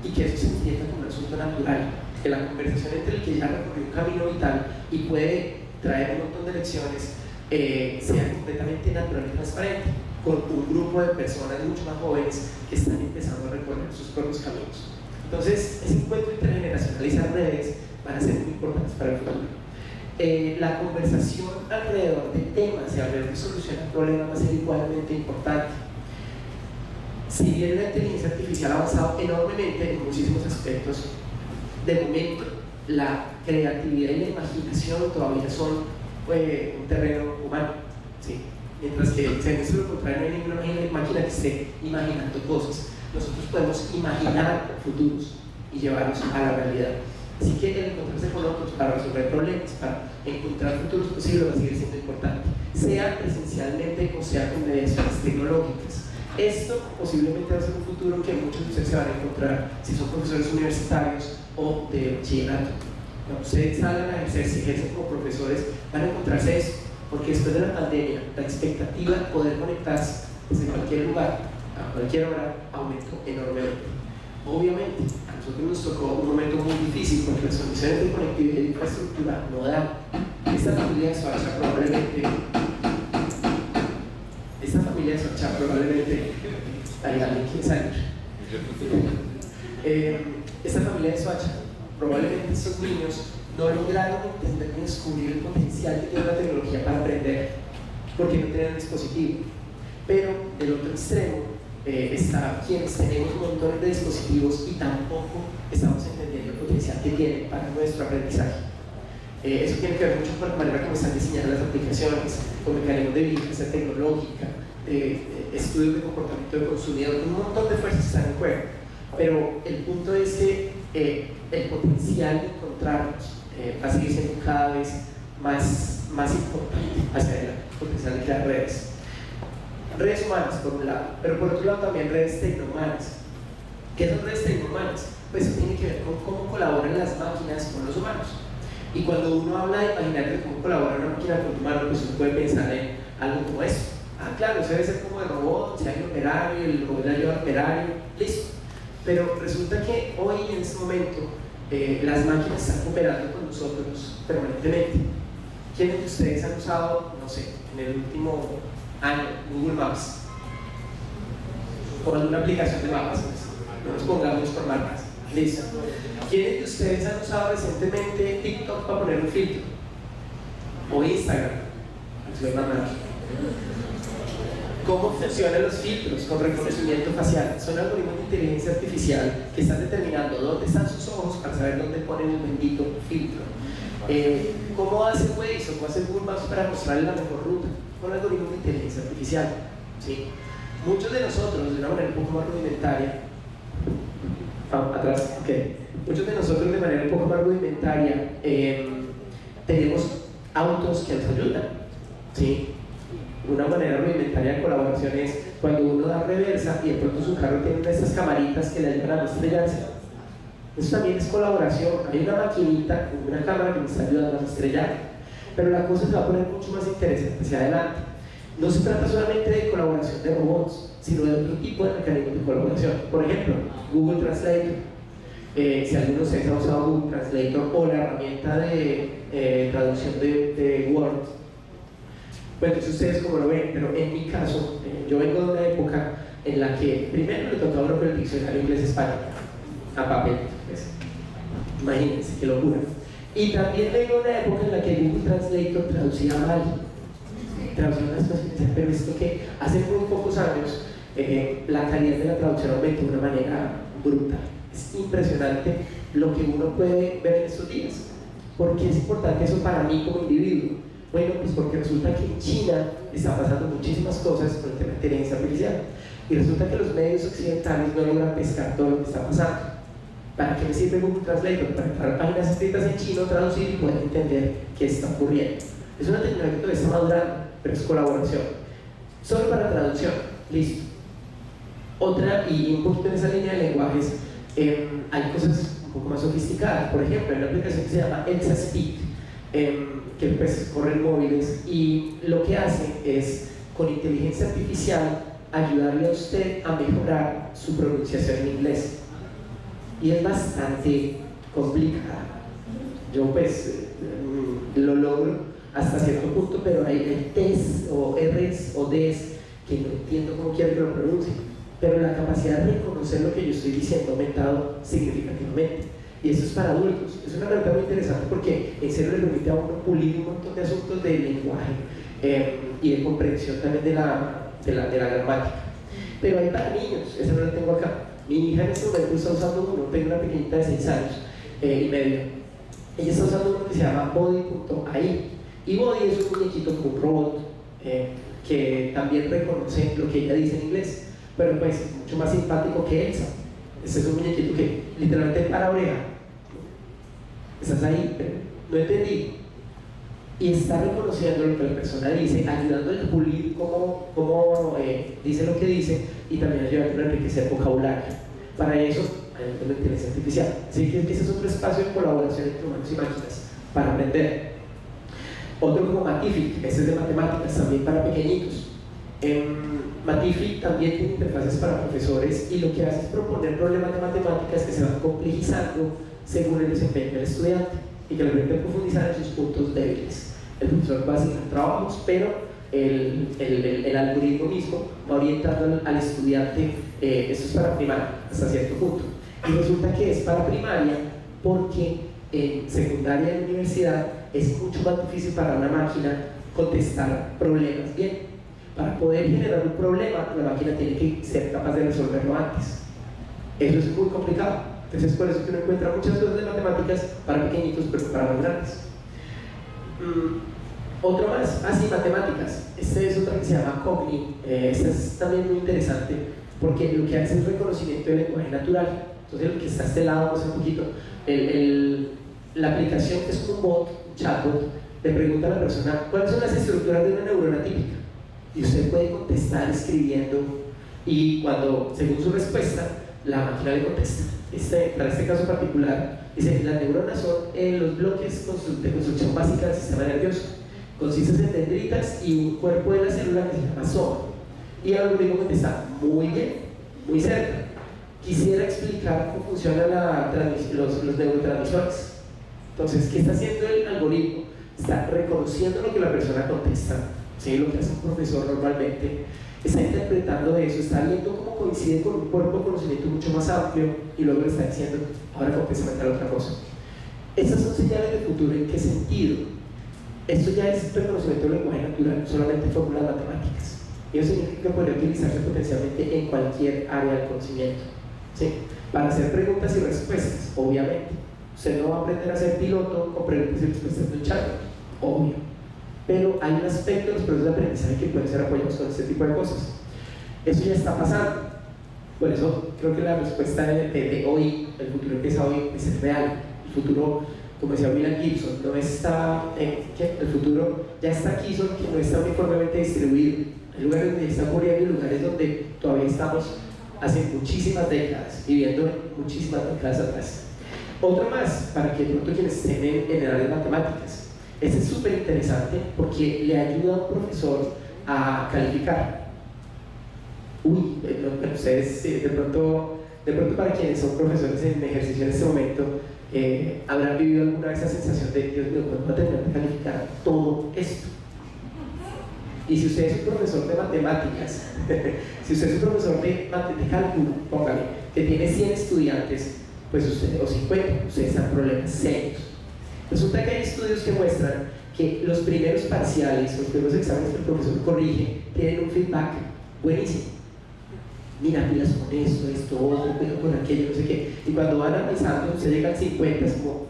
[SPEAKER 3] y que eso se entienda como un asunto natural, que la conversación entre el que ya recorrió un camino vital y puede traer un montón de lecciones sea completamente natural y transparente, con un grupo de personas mucho más jóvenes que están empezando a recorrer sus propios caminos. Entonces, ese encuentro intergeneracional y esas redes van a ser muy importantes para el futuro. La conversación alrededor de temas y alrededor de solucionar problemas va a ser igualmente importante. Si bien la inteligencia artificial ha avanzado enormemente en muchísimos aspectos, de momento la creatividad y la imaginación todavía son un terreno humano, ¿sí? Mientras que en eso lo contrario no hay ninguna máquina que esté imaginando cosas. Nosotros podemos imaginar futuros y llevarlos a la realidad. Así que el encontrarse con otros para resolver problemas, para encontrar futuros posibles va a seguir siendo importante, sea presencialmente o sea con mediaciones tecnológicas. Esto posiblemente va a ser un futuro que muchos de ustedes se van a encontrar si son profesores universitarios o de bachillerato. Cuando ustedes salgan a ejercer, si ejercen como profesores, van a encontrarse eso, porque después de la pandemia, la expectativa de poder conectarse desde cualquier lugar, a cualquier hora, aumentó enormemente. Obviamente, a nosotros nos tocó un momento muy difícil porque las condiciones de conectividad y infraestructura no dan. Esta familia de Soacha probablemente hay alguien que salir. Esta familia de Soacha, probablemente estos niños no lograron entender ni descubrir el potencial que tiene la tecnología para aprender, porque no tenían dispositivo. Pero del otro extremo, está quienes tenemos montones de dispositivos y tampoco estamos entendiendo el potencial que tienen para nuestro aprendizaje. Eso tiene que ver mucho con la manera como están diseñadas las aplicaciones, con mecanismos de vigilancia tecnológica, estudios de comportamiento del consumidor, un montón de fuerzas están en juego. Pero el punto es que el potencial de encontrarnos va a seguir siendo cada vez más importante hacia adelante, el potencial de crear redes humanas por un lado, pero por otro lado también redes tecnohumanas. ¿Qué son redes tecnohumanas? Pues eso tiene que ver con cómo colaboran las máquinas con los humanos. Y cuando uno habla de imaginar de cómo colabora una máquina con un humano, pues uno puede pensar en algo como esto. Ah, claro, eso debe ser como de robot, si hay un operario, el robot le ayuda al operario, listo. Pero resulta que hoy, en este momento, las máquinas están cooperando con nosotros permanentemente. ¿Quiénes de ustedes han usado, no sé, en el último año, Google Maps? O alguna aplicación de mapas, no nos pongamos por marcas. Listo. ¿Quiénes de ustedes han usado recientemente TikTok para poner un filtro? O Instagram. ¿Cómo funcionan los filtros con reconocimiento facial? Son algoritmos de inteligencia artificial que están determinando dónde están sus ojos para saber dónde ponen el bendito filtro. ¿Cómo hace Waze o cómo hace Google Maps para mostrarle la mejor ruta? Con algoritmos de inteligencia artificial. ¿Sí? Muchos de nosotros, de una manera un poco más rudimentaria, atrás, okay. Muchos de nosotros de manera un poco más rudimentaria tenemos autos que nos ayudan, ¿sí? Una manera rudimentaria de colaboración es cuando uno da reversa y de pronto su carro tiene una de estas camaritas que le ayudan a no estrellarse. Eso también es colaboración. Hay una maquinita, una cámara que me está ayudando a no estrellar, pero la cosa se va a poner mucho más interesante hacia adelante. No se trata solamente de colaboración de robots, sino de otro tipo de mecanismos de colaboración. Por ejemplo, Google Translator. Si alguno de ustedes ha usado Google Translator o la herramienta de traducción de Word, bueno, entonces ustedes como lo ven, pero en mi caso, yo vengo de una época en la que primero le tocaba uno con el diccionario inglés-español a papel, pues, imagínense, qué locura. Y también vengo de una época en la que Google Translator traducía mal, traducía unas cosas, pero esto que hace muy pocos años la calidad de la traducción aumentó de una manera brutal. Es impresionante lo que uno puede ver en estos días. ¿Por qué es importante eso para mí como individuo? Bueno, pues porque resulta que en China están pasando muchísimas cosas con el tema de inteligencia artificial y resulta que los medios occidentales no logran pescar todo lo que está pasando. ¿Para qué me sirve Google Translator? Para entrar páginas escritas en chino, traducir y poder entender qué está ocurriendo. Es una tecnología que todavía está madurando, pero es colaboración. Solo para traducción, listo. Otra, y un poquito en esa línea de lenguajes, hay cosas un poco más sofisticadas. Por ejemplo, hay una aplicación que se llama Elsa Speak, que pues corre en móviles y lo que hace es, con inteligencia artificial, ayudarle a usted a mejorar su pronunciación en inglés. Y es bastante complicada. Yo pues lo logro hasta cierto punto, pero hay T's o R's o D's que no entiendo cómo quiero que lo pronuncie. Pero la capacidad de reconocer lo que yo estoy diciendo ha aumentado significativamente. Y eso es para adultos. Es una herramienta muy interesante porque en serio le permite a uno pulir un montón de asuntos de lenguaje y de comprensión también de la gramática. Pero hay para niños, esa no la tengo acá. Mi hija en este momento está usando uno, tengo una pequeñita de 6 años y medio. Ella está usando uno que se llama Body.ai. Y Body es un muñequito como un robot que también reconoce lo que ella dice en inglés, pero pues mucho más simpático que Elsa. Este es un muñequito que literalmente para oreja. Estás ahí, pero no entendí. Y está reconociendo lo que la persona dice, ayudándole a pulir cómo dice lo que dice y también ayudándole a enriquecer vocabulario. Para eso hay una inteligencia artificial. Así que ese es otro espacio de colaboración entre humanos y máquinas para aprender. Otro como Matific, este es de matemáticas, también para pequeñitos. Matific también tiene interfaces para profesores y lo que hace es proponer problemas de matemáticas que se van complejizando según el desempeño del estudiante y que le permite profundizar en sus puntos débiles. El profesor va a asignar trabajos, pero el algoritmo mismo va orientando al estudiante. Esto es para primaria hasta cierto punto. Y resulta que es para primaria porque en secundaria y en universidad es mucho más difícil para una máquina contestar problemas bien. Para poder generar un problema, la máquina tiene que ser capaz de resolverlo antes. Eso es muy complicado. Entonces, por eso que uno encuentra muchas cosas de matemáticas para pequeñitos, pero para más grandes. Otro más, así matemáticas. Este es otra que se llama Cogni. Esta es también muy interesante porque lo que hace es reconocimiento del lenguaje natural. Entonces, lo que está a este lado, pues un poquito, la aplicación es como un bot, un chatbot, le pregunta a la persona cuáles son las estructuras de una neurona típica. Y usted puede contestar escribiendo, y cuando, según su respuesta, la máquina le contesta. Para este caso particular, dice: las neuronas son los bloques de construcción básica del sistema nervioso, consisten en dendritas y un cuerpo de la célula que se llama soma. Y el algoritmo contesta: muy bien, muy cerca. Quisiera explicar cómo funcionan los neurotransmisores. Entonces, ¿qué está haciendo el algoritmo? Está reconociendo lo que la persona contesta, ¿sí? Lo que hace un profesor normalmente, está interpretando eso, está viendo cómo coincide con un cuerpo de conocimiento mucho más amplio y luego le está diciendo: ahora contesta tal otra cosa. Estas son señales de futuro. ¿En qué sentido? Esto ya es reconocimiento del lenguaje natural, no solamente fórmulas matemáticas. Y eso significa que podría utilizarse potencialmente en cualquier área del conocimiento, ¿sí? Para hacer preguntas y respuestas, obviamente. Usted no va a aprender a ser piloto con preguntas y respuestas de un chat, obvio. Pero hay un aspecto de los procesos de aprendizaje que pueden ser apoyados con este tipo de cosas. Eso ya está pasando. Por eso creo que la respuesta de hoy, el futuro empieza hoy, es real. El futuro, como decía William Gibson, no está, el futuro ya está aquí, solo que no está uniformemente distribuido. Hay lugares donde está ocurriendo y lugares donde todavía estamos hace muchísimas décadas, viviendo muchísimas décadas atrás. Otro más, para que de pronto quienes estén en el área de matemáticas. Este es súper interesante porque le ayuda a un profesor a calificar. Ustedes de pronto para quienes son profesores en ejercicio en este momento, habrán vivido alguna vez esa sensación de: Dios mío, ¿cuándo voy a terminar de calificar todo esto? Y si usted es un profesor de matemáticas, si usted es un profesor de cálculo, póngale, que tiene 100 estudiantes, pues usted, o 50, ustedes están en problemas serios. Resulta que hay estudios que muestran que los primeros parciales, los primeros exámenes que el profesor corrige, tienen un feedback buenísimo. Mira, pilas con esto, otro, cuidado con aquello, no sé qué. Y cuando van analizando, usted llega al 50, es como: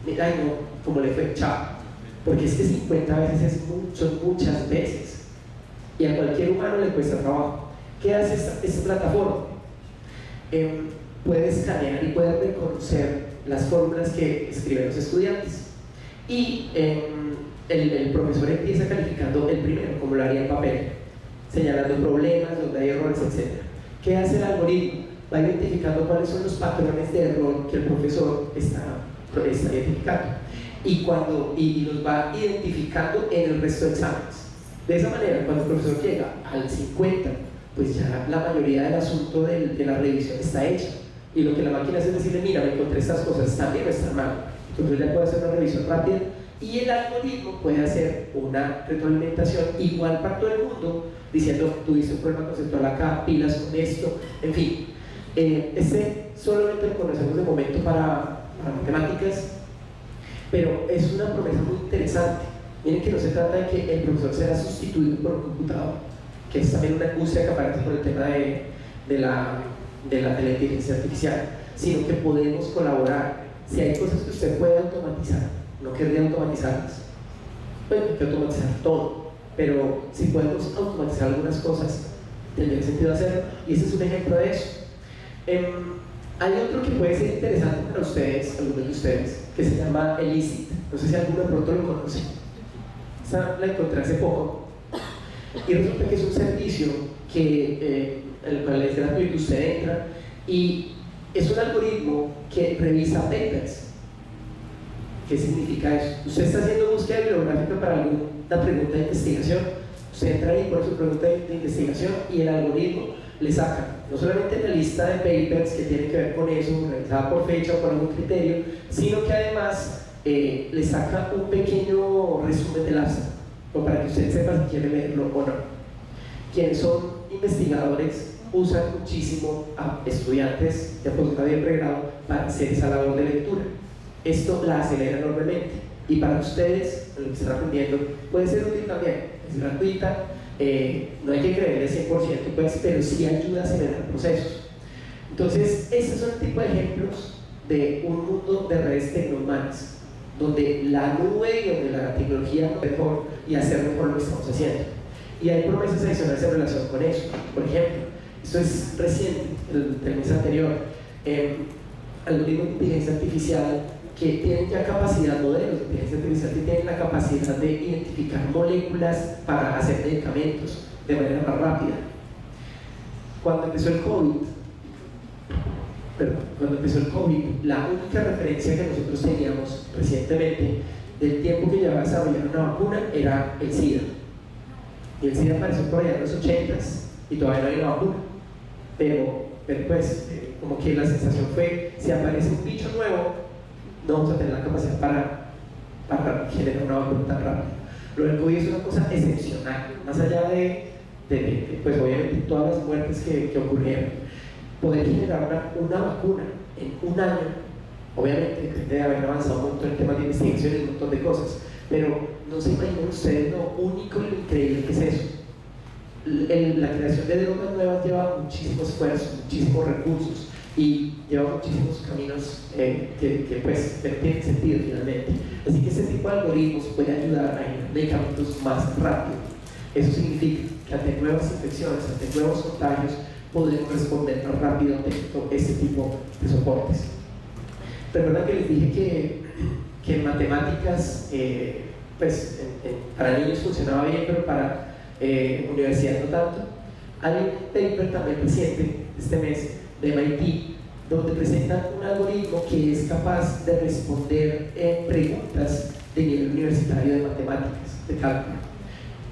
[SPEAKER 3] mira, ay no, como le fue, chao. Porque es que 50 veces son muchas veces. Y a cualquier humano le cuesta trabajo. ¿Qué hace esta plataforma? Puede escanear y puede reconocer las fórmulas que escriben los estudiantes. Y el profesor empieza calificando el primero, como lo haría en papel, señalando problemas, donde hay errores, etc. ¿Qué hace el algoritmo? Va identificando cuáles son los patrones de error que el profesor está identificando. Y los va identificando en el resto de exámenes. De esa manera, cuando el profesor llega al 50, pues ya la mayoría del asunto de la revisión está hecha. Y lo que la máquina hace es decirle: mira, me encontré estas cosas, ¿están bien o están mal? Entonces ya puede hacer una revisión rápida y el algoritmo puede hacer una retroalimentación igual para todo el mundo, diciendo: tuviste un problema conceptual acá, pilas con esto, en fin. Solamente lo conocemos de momento para matemáticas, pero es una promesa muy interesante. Miren que no se trata de que el profesor será sustituido por un computador, que es también una angustia que aparece por el tema de la inteligencia artificial, sino que podemos colaborar. Si hay cosas que usted puede automatizar, no querría automatizarlas, bueno, hay que automatizar todo, pero si podemos automatizar algunas cosas, tendría sentido hacerlo, y este es un ejemplo de eso. Hay otro que puede ser interesante para ustedes, algunos de ustedes, que se llama Elicit. No sé si alguno de pronto lo conoce. Esta la encontré hace poco y resulta que es un servicio el cual es gratuito. Usted entra y es un algoritmo que revisa papers. ¿Qué significa eso? Usted está haciendo búsqueda bibliográfica para alguna pregunta de investigación, usted entra ahí por su pregunta de investigación y el algoritmo le saca no solamente la lista de papers que tiene que ver con eso, realizada por fecha o por algún criterio, sino que además le saca un pequeño resumen del abstract, o para que usted sepa si quiere leerlo o no. Quienes son investigadores usan muchísimo a estudiantes de posgrado y de pregrado para hacer esa labor de lectura. Esto la acelera enormemente, y para ustedes, lo que están aprendiendo, puede ser útil también. Es gratuita, No hay que creerle 100%, pues, pero sí ayuda a acelerar procesos. Entonces, estos son el tipo de ejemplos de un mundo de redes tecnohumanas, donde la nube y donde la tecnología es mejor y hacer mejor lo que estamos haciendo. Y hay promesas adicionales en relación con eso. Por ejemplo, esto es reciente, del mes anterior, algoritmos de inteligencia artificial que tienen ya capacidad, modelos de inteligencia artificial que tienen la capacidad de identificar moléculas para hacer medicamentos de manera más rápida. Cuando empezó el COVID, la única referencia que nosotros teníamos recientemente del tiempo que llevaba a desarrollar una vacuna era el SIDA. Y el SIDA apareció por allá en los 80s y todavía no había una vacuna. Pero pues, como que la sensación fue, si aparece un bicho nuevo, no vamos a tener la capacidad para generar una vacuna tan rápido. Lo del COVID es una cosa excepcional, más allá de pues obviamente todas las muertes que ocurrieron. Poder generar una vacuna en un año, obviamente depende de haber avanzado un montón en temas de investigación y un montón de cosas, pero no se imaginan ustedes lo único y lo increíble que es eso. La creación de drogas nuevas lleva muchísimo esfuerzo, muchísimos recursos y lleva muchísimos caminos que pues tienen sentido finalmente. Así que este tipo de algoritmos puede ayudar a generar medicamentos más rápido. Eso significa que ante nuevas infecciones, ante nuevos contagios, podremos responder más rápido ante este tipo de soportes. Recuerdan que les dije que en matemáticas, pues para niños funcionaba bien, pero para universidad no tanto. Hay un paper también reciente, este mes, de MIT, donde presentan un algoritmo que es capaz de responder preguntas de nivel universitario de matemáticas, de cálculo.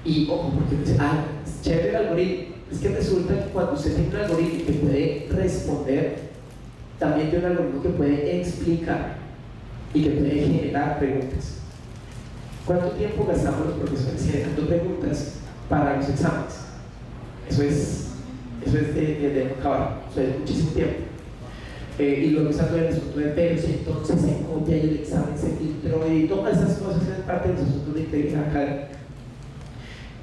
[SPEAKER 3] Y ojo, porque es chévere el algoritmo. Es que resulta que cuando usted tiene un algoritmo que puede responder, también tiene un algoritmo que puede explicar y que puede generar preguntas. ¿Cuánto tiempo gastamos los profesores generando preguntas para los exámenes? Eso es de no acabar, eso es muchísimo tiempo. Y luego está todo el asunto de pero si entonces se copia y el examen se filtró y todas esas cosas es parte de los asuntos de integridad académica.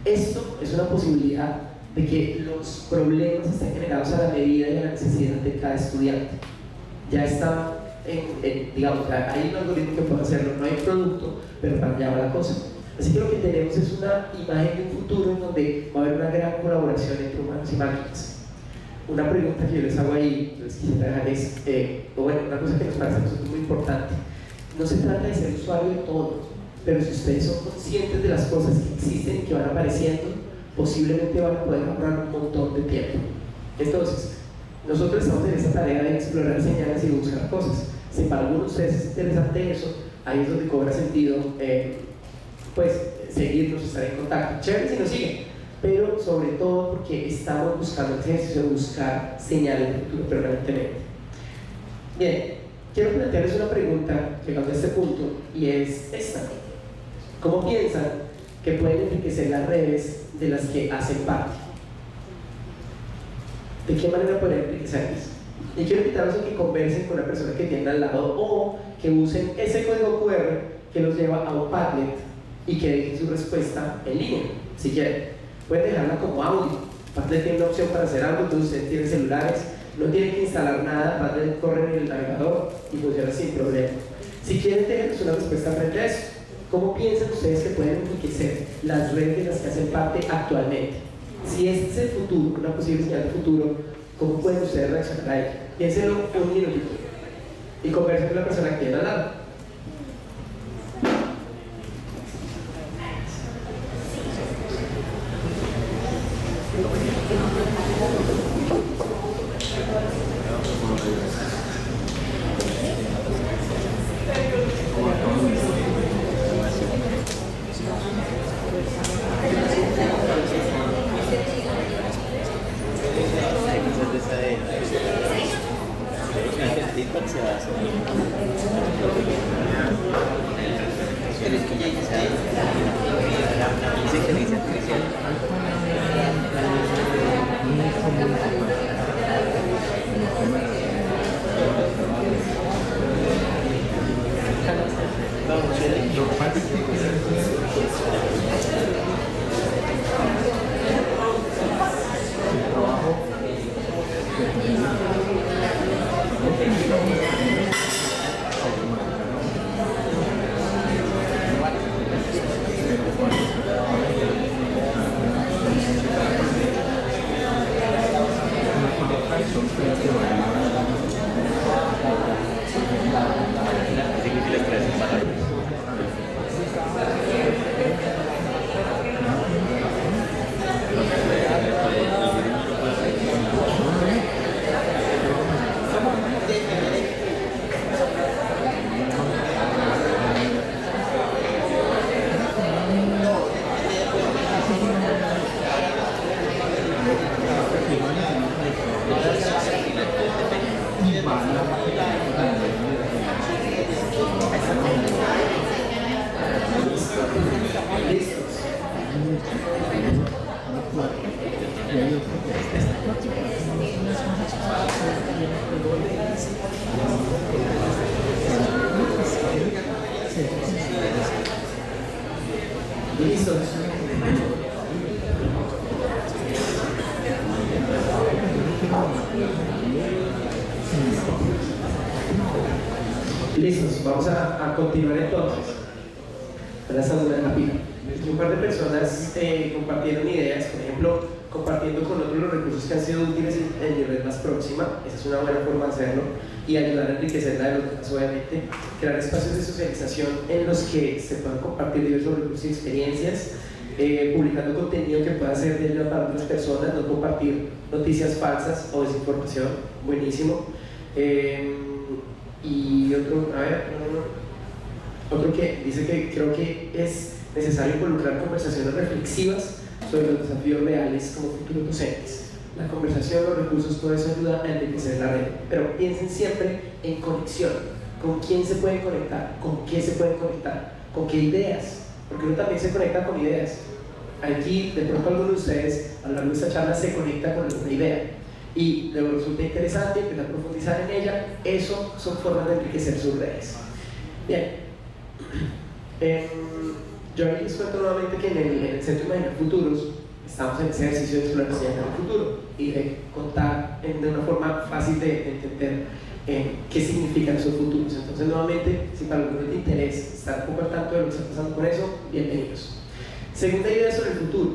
[SPEAKER 3] Esto es una posibilidad de que los problemas estén generados a la medida y a la necesidad de cada estudiante. Ya está, digamos, hay un algoritmo que puede hacerlo, no hay producto, pero para allá va la cosa. Así que lo que tenemos es una imagen de un futuro en donde va a haber una gran colaboración entre humanos y máquinas. Una pregunta que yo les hago ahí, les quisiera dejar es, bueno, una cosa que nos parece a nosotros muy importante. No se trata de ser usuario de todo, pero si ustedes son conscientes de las cosas que existen y que van apareciendo, posiblemente van a poder ahorrar un montón de tiempo. Entonces, nosotros estamos en esa tarea de explorar señales y buscar cosas. Si para algunos de ustedes es interesante eso, ahí es donde cobra sentido pues seguirnos, estar en contacto. Chévere si nos siguen, pero sobre todo porque estamos buscando el ejercicio de buscar señales de futuro permanentemente. Bien, quiero plantearles una pregunta llegando a este punto y es esta: ¿cómo piensan que pueden enriquecer las redes de las que hacen parte? ¿De qué manera pueden enriquecerlas? Y quiero invitarlos a que conversen con la persona que tienen al lado o que usen ese código QR que los lleva a un Padlet y que dejen su respuesta en línea, si quieren. Pueden dejarla como audio. Padlet tiene una opción para hacer audio, entonces ustedes tienen celulares, no tienen que instalar nada, Padlet corre en el navegador y funciona sin problema. Si quieren, déjenos una respuesta frente a eso. ¿Cómo piensan ustedes que pueden enriquecer las redes de las que hacen parte actualmente? Si este es el futuro, una posible señal de futuro, ¿cómo pueden ustedes reaccionar a ello? Piénsenlo un minutito y conversen con la persona que tiene al lado.
[SPEAKER 4] Listos, vamos a continuar entonces. Ahora estamos en la pila. Un par de personas compartieron ideas, por ejemplo, compartiendo con otros los recursos que han sido útiles en mi red más próxima. Esa es una buena forma de hacerlo, y ayudar a enriquecer la de los demás, obviamente. Crear espacios de socialización en los que se puedan compartir diversos recursos y experiencias, publicando contenido que pueda ser de ayuda para otras personas, no compartir noticias falsas o desinformación. Buenísimo. Y otro, otro que dice que creo que es necesario involucrar conversaciones reflexivas sobre los desafíos reales como futuros docentes. La conversación, los recursos, todo eso ayuda a enriquecer la red, pero piensen siempre en conexión. ¿Con quién se pueden conectar? ¿Con qué se pueden conectar? ¿Con qué ideas? Porque uno también se conecta con ideas. Aquí, de pronto, alguno de ustedes a lo largo de esta charla se conecta con alguna idea y luego resulta interesante, empieza a profundizar en ella. Eso son formas de enriquecer sus redes. Bien. Yo ahí les cuento nuevamente que en el Centro de Imaginar Futuros estamos en ese ejercicio de exploración del futuro y de contar de una forma fácil de entender qué significan esos futuros. Entonces, nuevamente, si para algunos les interesa estar un poco al tanto de lo que está pasando con eso, bienvenidos. Segunda idea sobre el futuro.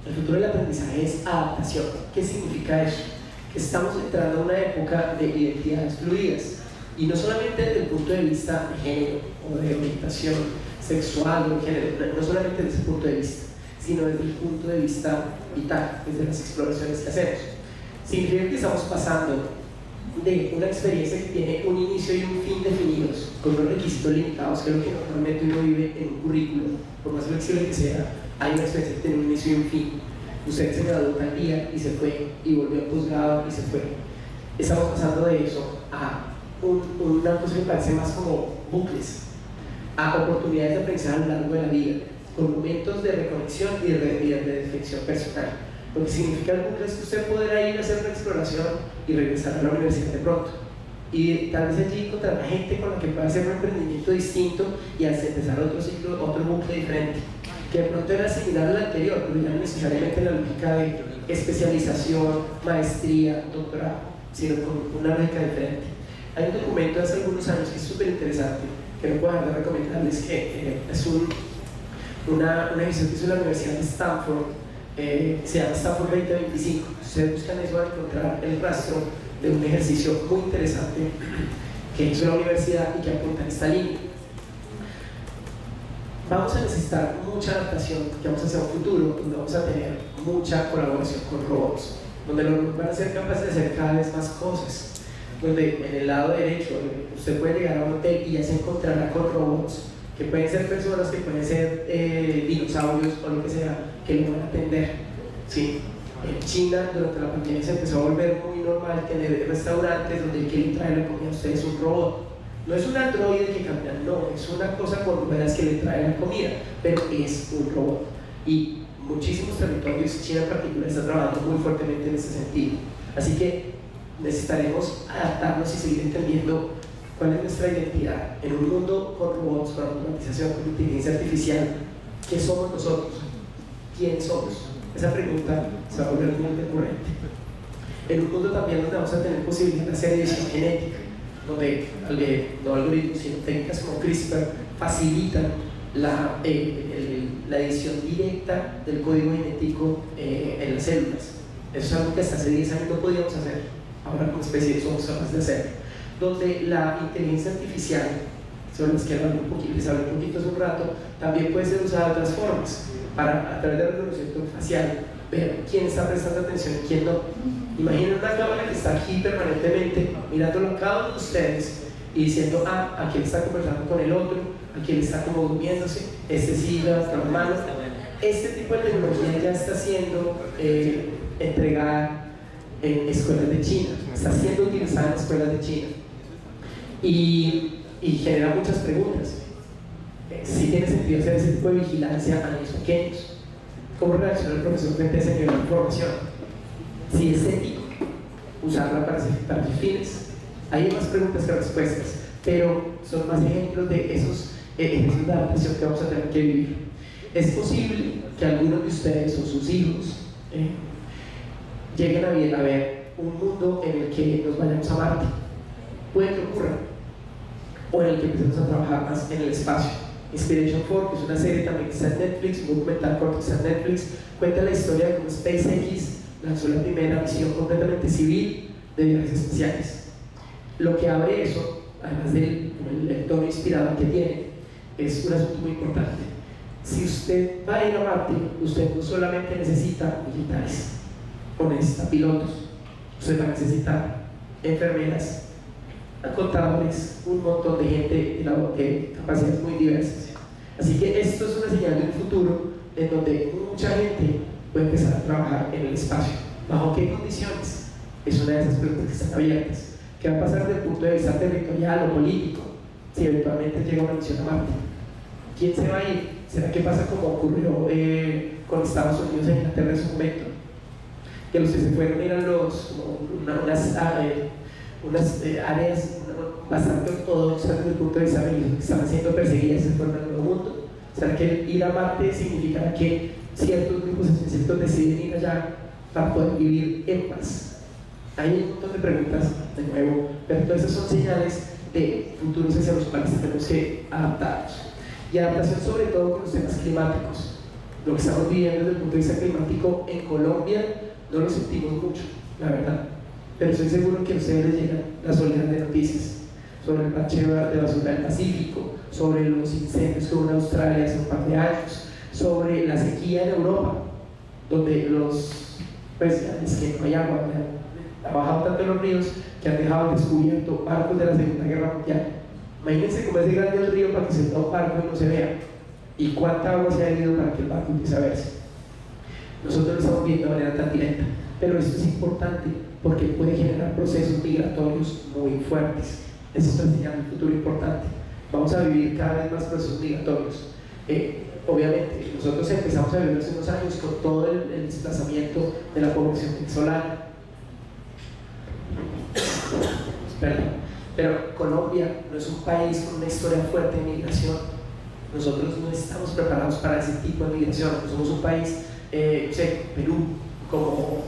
[SPEAKER 4] El futuro del aprendizaje es adaptación. ¿Qué significa eso? Que estamos entrando a una época de identidades fluidas, y no solamente desde el punto de vista de género o de orientación sexual o de género, no solamente desde ese punto de vista, sino desde el punto de vista vital, desde las exploraciones que hacemos. Significa que estamos pasando de una experiencia que tiene un inicio y un fin definidos, con unos requisitos limitados, que es lo que normalmente uno vive en un currículo. Por más flexible que sea, hay una experiencia que tiene un inicio y un fin. Usted se graduó tal día y se fue, y volvió al posgrado y se fue. Estamos pasando de eso a una cosa que parece más como bucles, a oportunidades de aprendizaje a lo largo de la vida, con momentos de reconexión y de deflexión personal. Lo que significa el bucle es que usted podrá ir a hacer una exploración y regresar a la universidad de pronto, y tal vez allí encontrar gente con la que pueda hacer un emprendimiento distinto y empezar otro ciclo, otro bucle diferente, que de pronto era similar al anterior, pero ya no necesariamente en la lógica de especialización, maestría, doctorado, sino con una lógica diferente. Hay un documento de hace algunos años que es súper interesante, que no puedo dejar de recomendarles, que es una edición que hizo la Universidad de Stanford, se llama Stanford 2025. Si ustedes buscan eso, van a encontrar el rastro de un ejercicio muy interesante que hizo la universidad y que apunta en esta línea. Vamos a necesitar mucha adaptación, que vamos hacia un futuro donde vamos a tener mucha colaboración con robots, donde los robots van a ser capaces de hacer cada vez más cosas, donde en el lado derecho usted puede llegar a un hotel y ya se encontrará con robots que pueden ser personas, que pueden ser dinosaurios o lo que sea, que lo van a atender. ¿Sí? En China, durante la pandemia, se empezó a volver muy normal tener restaurantes donde el que le trae la comida a usted es un robot. No es un androide que camina, no, es una cosa con ruedas que le trae la comida, pero es un robot. Y muchísimos territorios, China en particular, está trabajando muy fuertemente en ese sentido. Así que necesitaremos adaptarnos y seguir entendiendo cuál es nuestra identidad en un mundo con robots, con automatización, con inteligencia artificial. ¿Qué somos nosotros? ¿Quién somos? Esa pregunta se va a volver muy recurrente. En un mundo también donde vamos a tener posibilidad de hacer edición genética, donde no algoritmos sino técnicas como CRISPR facilitan la edición directa del código genético en las células. Eso es algo que hasta hace 10 años no podíamos hacer, ahora como especie somos capaces de hacerlo. Donde la inteligencia artificial, sobre las que les hablé un poquito hace un rato, también puede ser usada de otras formas, para a través de reconocimiento facial, ver quién está prestando atención y quién no. Imaginen una cámara que está aquí permanentemente, mirándolo a cada uno de ustedes y diciendo, a quién está conversando con el otro, a quién está como durmiéndose, este sí levanta la mano. Este tipo de tecnología ya está siendo entregada en escuelas de China, está siendo utilizada en escuelas de China y genera muchas preguntas. Si tiene sentido hacer ese tipo de vigilancia a niños pequeños, ¿cómo reacciona el profesor frente a ese nivel de información? Si es ético usarla para sus fines. Hay más preguntas que respuestas, pero son más ejemplos de esos ejercicios de adaptación que vamos a tener que vivir. Es posible que algunos de ustedes o sus hijos lleguen a ver un mundo en el que nos vayamos a Marte. Puede que ocurra. o en el que empezamos a trabajar más en el espacio. Inspiration 4, que es una serie también que está en Netflix, un documental corto que está en Netflix, cuenta la historia de cómo SpaceX lanzó la primera misión completamente civil de viajes espaciales. Lo que abre eso, además del el tono inspirador que tiene, es un asunto muy importante. Si usted va a ir a Marte, usted no solamente necesita militares o necesita pilotos, usted va a necesitar enfermeras, contadores, un montón de gente de capacidades muy diversas. Así que esto es una señal de un futuro en donde mucha gente puede empezar a trabajar en el espacio. ¿Bajo qué condiciones? Es una de esas preguntas que están abiertas. ¿Qué va a pasar desde el punto de vista territorial o político si eventualmente llega una misión a Marte? ¿Quién se va a ir? ¿Será que pasa como ocurrió con Estados Unidos e Inglaterra en su momento? Que los que se fueron eran unas áreas bastante ortodoxas desde el punto de vista religioso que estaban siendo perseguidas y se fueron al Nuevo Mundo. ¿Será que ir a Marte significará que ciertos grupos específicos deciden ir allá para poder vivir en paz? Hay un montón de preguntas, de nuevo, pero todas esas son señales de futuros hacia los cuales tenemos que adaptarnos. Y adaptación sobre todo con los temas climáticos. Lo que estamos viviendo desde el punto de vista climático en Colombia no lo sentimos mucho, la verdad. Pero estoy seguro que a ustedes les llegan las oleadas de noticias sobre el parche de basura del Pacífico, sobre los incendios que hubo en Australia hace un par de años, sobre la sequía en Europa, donde pues ya es que no hay agua, ha bajado tanto los ríos que han dejado al descubierto barcos de la Segunda Guerra Mundial. Imagínense cómo es de grande el río para que se vea un barco y no se vea, y cuánta agua se ha ido para que el barco empiece a verse. Nosotros lo estamos viendo de manera tan directa, pero esto es importante porque puede generar procesos migratorios muy fuertes. Eso está enseñando un futuro importante. Vamos a vivir cada vez más procesos migratorios. Obviamente, nosotros empezamos a vivir hace unos años con todo el desplazamiento de la población venezolana. Perdón. Pero Colombia no es un país con una historia fuerte de migración. Nosotros no estamos preparados para ese tipo de migración. No somos un país, Perú, como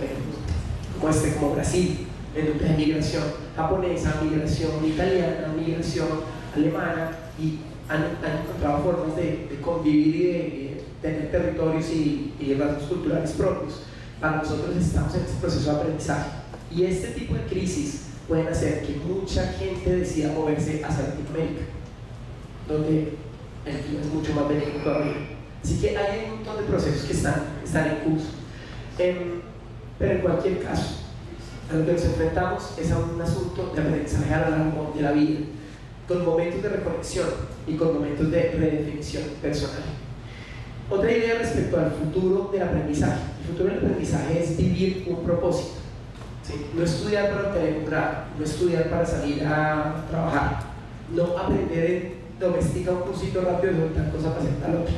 [SPEAKER 4] Brasil, en donde hay migración japonesa, migración italiana, migración alemana, y han encontrado formas de convivir y de tener territorios y rasgos culturales propios. Para nosotros estamos en este proceso de aprendizaje, y este tipo de crisis pueden hacer que mucha gente decida moverse hacia Latinoamérica, donde el clima es mucho más benigno todavía. Así que hay un montón de procesos que están en curso. Pero en cualquier caso, a lo que nos enfrentamos es a un asunto de aprendizaje a lo largo de la vida, con momentos de reconexión y con momentos de redefinición personal. Otra idea respecto al futuro del aprendizaje. El futuro del aprendizaje es vivir un propósito. ¿Sí? No estudiar para obtener un grado, no estudiar para salir a trabajar, no aprender en doméstica un cursito rápido de tal cosa para hacer tal otra.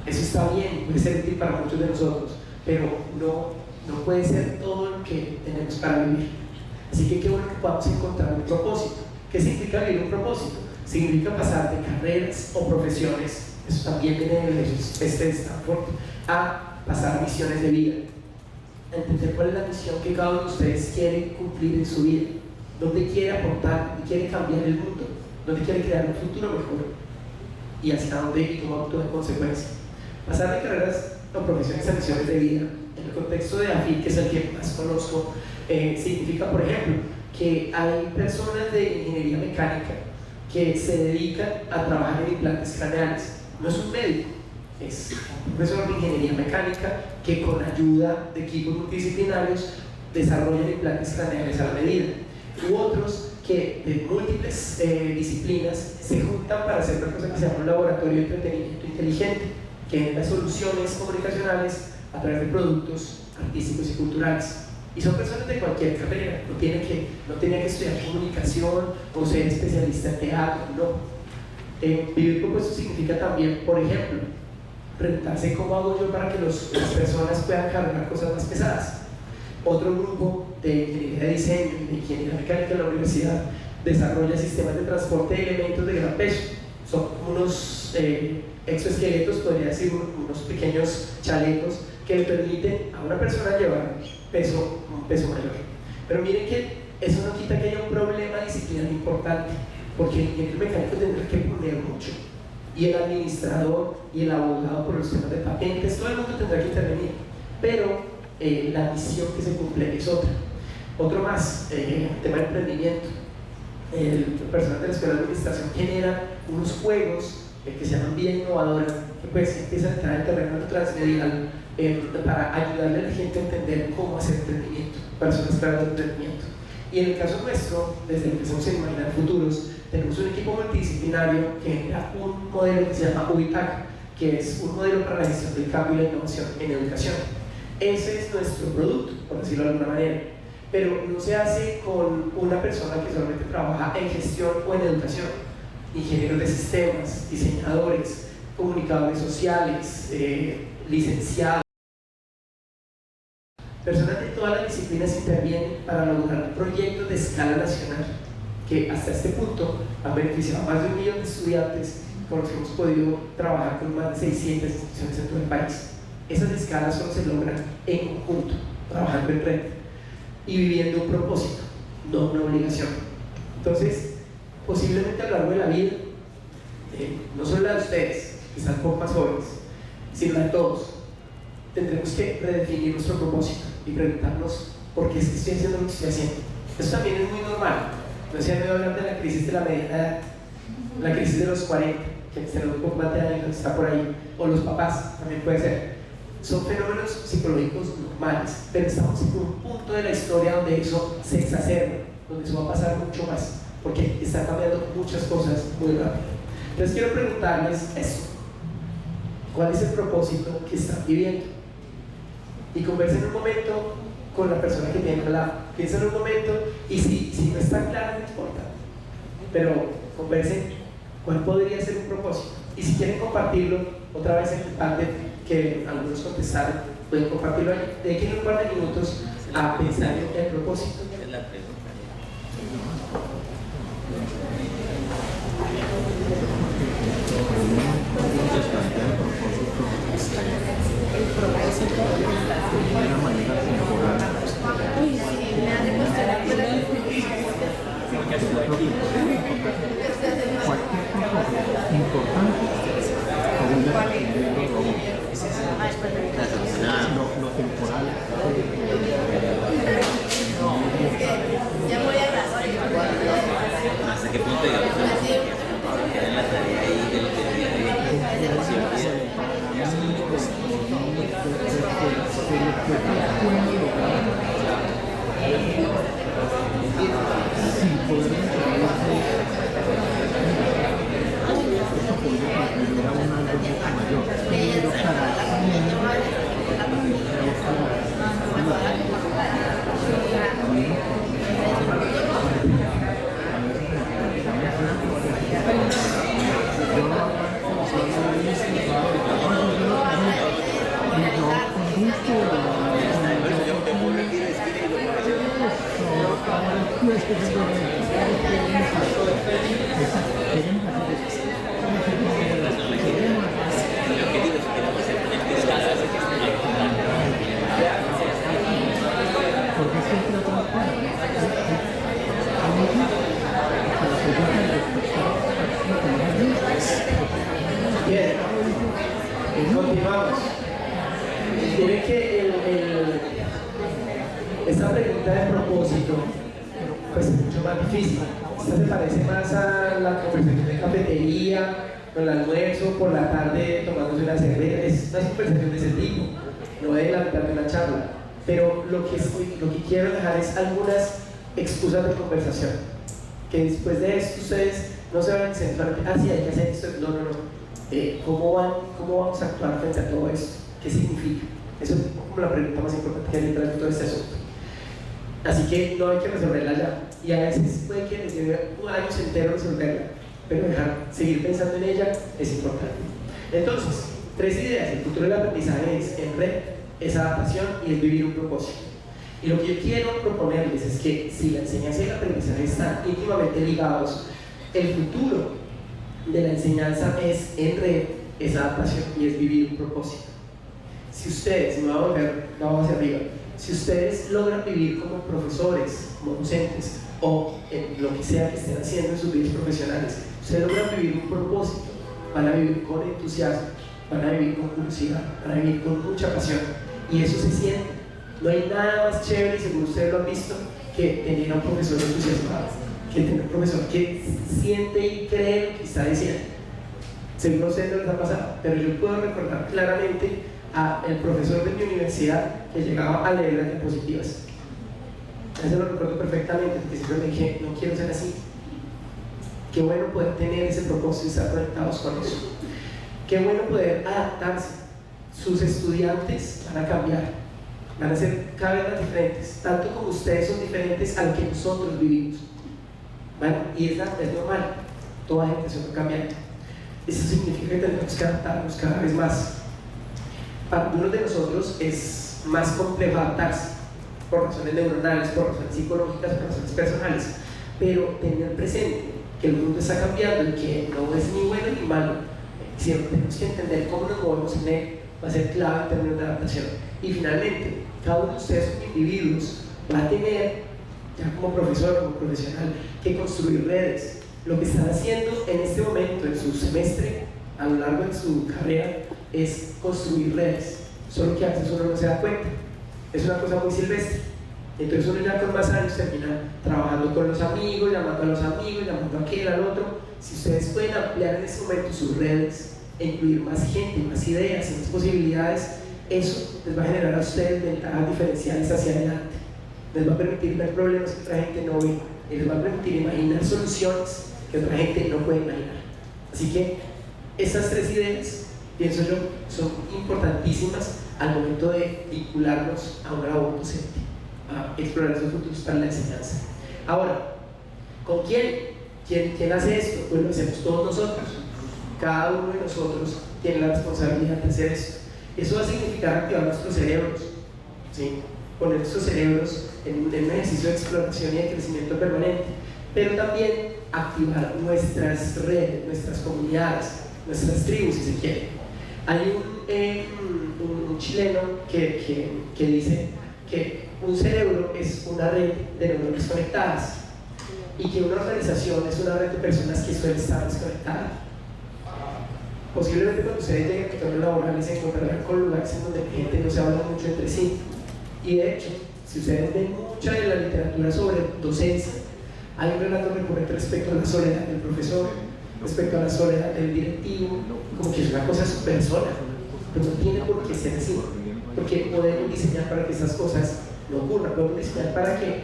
[SPEAKER 4] Eso está bien, puede ser útil para muchos de nosotros, pero no puede ser todo lo que tenemos para vivir. Así que qué bueno que podamos encontrar un propósito. ¿Qué significa vivir un propósito? Significa pasar de carreras o profesiones, eso también viene de Stanford, a pasar a misiones de vida. Entender cuál es la misión que cada uno de ustedes quiere cumplir en su vida, dónde quiere aportar, dónde quiere cambiar el mundo, dónde quiere crear un futuro mejor, y hacia dónde y cómo actúa en consecuencia. Pasar de carreras o profesiones a misiones de vida, en el contexto de AFIT, que es el que más conozco, significa, por ejemplo, que hay personas de ingeniería mecánica que se dedican a trabajar en implantes craneales. No es un médico, es un profesor de ingeniería mecánica que con ayuda de equipos multidisciplinarios desarrollan implantes craneales a la medida. U otros que de múltiples disciplinas se juntan para hacer una cosa que se llama un laboratorio de entretenimiento inteligente, que genera soluciones comunicacionales a través de productos artísticos y culturales. Y son personas de cualquier carrera, no tienen que estudiar comunicación o ser especialista en teatro, no. Vivir propósito significa también, por ejemplo, preguntarse cómo hago yo para que las personas puedan cargar cosas más pesadas. Otro grupo de ingeniería de diseño y de ingeniería mecánica en la universidad desarrolla sistemas de transporte de elementos de gran peso. Son unos exoesqueletos, podría decir, unos pequeños chalecos que le permiten a una persona llevar un peso mayor. Pero miren que eso no quita que haya un problema disciplinar importante. porque el ingeniero mecánico tendrá que poner mucho, y el administrador y el abogado por los temas de patentes, todo el mundo tendrá que intervenir, pero la misión que se cumple es otra. Otro más, tema de emprendimiento. El personal de la Escuela de Administración genera unos juegos que se llaman Vida Innovadora, que pues empiezan a entrar en terreno transmedial para ayudarle a la gente a entender cómo hacer emprendimiento, personas claras de emprendimiento. Y en el caso nuestro, desde lo que estamos en Imaginar Futuros, tenemos un equipo multidisciplinario que genera un modelo que se llama UBITAC, que es un modelo para la gestión del cambio y la innovación en educación. Ese es nuestro producto, por decirlo de alguna manera, pero no se hace con una persona que solamente trabaja en gestión o en educación. Ingenieros de sistemas, diseñadores, comunicadores sociales, licenciados, personas de todas las disciplinas intervienen para lograr proyectos de escala nacional que hasta este punto han beneficiado a más de 1 millón de estudiantes con los que hemos podido trabajar con más de 600 instituciones en todo el país. Esas escalas solo se logran en conjunto, trabajando en red y viviendo un propósito, no una obligación. Entonces, posiblemente a lo largo de la vida, no solo la de ustedes, que están un poco más jóvenes, sino la de todos, tendremos que redefinir nuestro propósito y preguntarnos por qué es que estoy haciendo lo que estoy haciendo. Eso también es muy normal. No se han oído hablar de la crisis de la mediana edad, la crisis de los 40, que tenemos un poco más de años, está por ahí, o los papás, también puede ser. Son fenómenos psicológicos normales, pero estamos en un punto de la historia donde eso se exacerba, donde eso va a pasar mucho más, porque están cambiando muchas cosas muy rápido. Entonces quiero preguntarles eso: ¿cuál es el propósito que están viviendo? Y conversen un momento con la persona que tienen al lado. Piensen un momento, y si no está claro, no importa, pero conversen cuál podría ser un propósito. Y si quieren compartirlo, otra vez en el panel que algunos contestaron, pueden compartirlo ahí. Dediquen un par de minutos a pensar en el propósito.
[SPEAKER 5] Es la pregunta.
[SPEAKER 6] De una manera temporal. Cualquier cosa importante lo temporal.
[SPEAKER 2] Ya voy a grabar.
[SPEAKER 5] ¿Hasta qué punto digamos en la tarea ahí de lo
[SPEAKER 4] Bien, continuamos. Miren que esta pregunta de propósito pues es mucho más difícil. Esta se parece más a la conversación de cafetería, con el almuerzo, por la tarde tomándose una cerveza. Es una conversación de ese tipo, no de la mitad de una charla. Pero lo que quiero dejar es algunas excusas de conversación, que después de esto ustedes no se van a centrar, sí, hay que hacer esto, no. ¿Cómo vamos a actuar frente a todo esto? ¿Qué significa? Eso es como la pregunta más importante que hay detrás de todo este asunto. Así que no hay que resolverla ya, y a veces puede que les lleve años enteros resolverla, pero seguir pensando en ella es importante. Entonces, 3 ideas: el futuro del aprendizaje es en red, es adaptación y es vivir un propósito. Y lo que yo quiero proponerles es que si la enseñanza y el aprendizaje están íntimamente ligados, el futuro de la enseñanza es en red, es adaptación y es vivir un propósito. Si ustedes, me voy a volver hacia arriba, si ustedes logran vivir como profesores, como docentes, o en lo que sea que estén haciendo en sus vidas profesionales, ustedes logran vivir un propósito, van a vivir con entusiasmo, van a vivir con curiosidad, van a vivir con mucha pasión, y eso se siente. No hay nada más chévere, y seguro ustedes lo han visto, que tener a un profesor entusiasmado, que tener un profesor que siente y cree lo que está diciendo. Seguro a ustedes no les ha pasado, pero yo puedo recordar claramente al profesor de mi universidad que llegaba a leer las diapositivas. Eso lo recuerdo perfectamente, porque siempre me dije, no quiero ser así. Qué bueno poder tener ese propósito y estar conectados con eso. Qué bueno poder adaptarse. Sus estudiantes van a cambiar, van a ser cada vez más diferentes, tanto como ustedes son diferentes a lo que nosotros vivimos. ¿Vale? Y es normal, toda gente se va cambiando. Eso significa que tenemos que adaptarnos cada vez más. Para algunos de nosotros es más complejo adaptarse, por razones neuronales, por razones psicológicas, por razones personales, pero tener presente que el mundo está cambiando y que no es ni bueno ni malo, siempre tenemos que entender cómo nos movemos en él, va a ser clave en términos de adaptación. Y finalmente, cada uno de ustedes como individuos va a tener, ya como profesor, como profesional, que construir redes. Lo que están haciendo en este momento, en su semestre, a lo largo de su carrera, es construir redes, solo que a veces uno no se da cuenta. Es una cosa muy silvestre. Entonces uno ya con más años termina trabajando con los amigos, llamando a los amigos, llamando a aquel, al otro. Si ustedes pueden ampliar en este momento sus redes e incluir más gente, más ideas y más posibilidades, eso les va a generar a ustedes ventajas diferenciales hacia adelante. Les va a permitir ver problemas que otra gente no ve y les va a permitir imaginar soluciones que otra gente no puede imaginar. Así que esas tres ideas, pienso yo, son importantísimas al momento de vincularnos a una labor docente, a explorar esos futuros para la enseñanza. Ahora, ¿con quién? ¿Quién hace esto? Pues lo hacemos todos nosotros. Cada uno de nosotros tiene la responsabilidad de hacer esto. Eso va a significar activar nuestros cerebros, ¿sí? Poner nuestros cerebros en un ejercicio de exploración y de crecimiento permanente, pero también activar nuestras redes, nuestras comunidades, nuestras tribus, si se quiere. Hay un chileno que dice que un cerebro es una red de neuronas conectadas y que una organización es una red de personas que suelen estar desconectadas. Posiblemente cuando ustedes lleguen a sectores laborales se encontrarán con lugares en donde la gente no se habla mucho entre sí. Y de hecho, si ustedes ven mucha de la literatura sobre docencia, hay un relato recurrente respecto a la soledad del profesor, respecto a la soledad del directivo, como que es una cosa súper sola, pero no tiene por qué ser así, porque podemos diseñar para que esas cosas no ocurran, podemos diseñar para que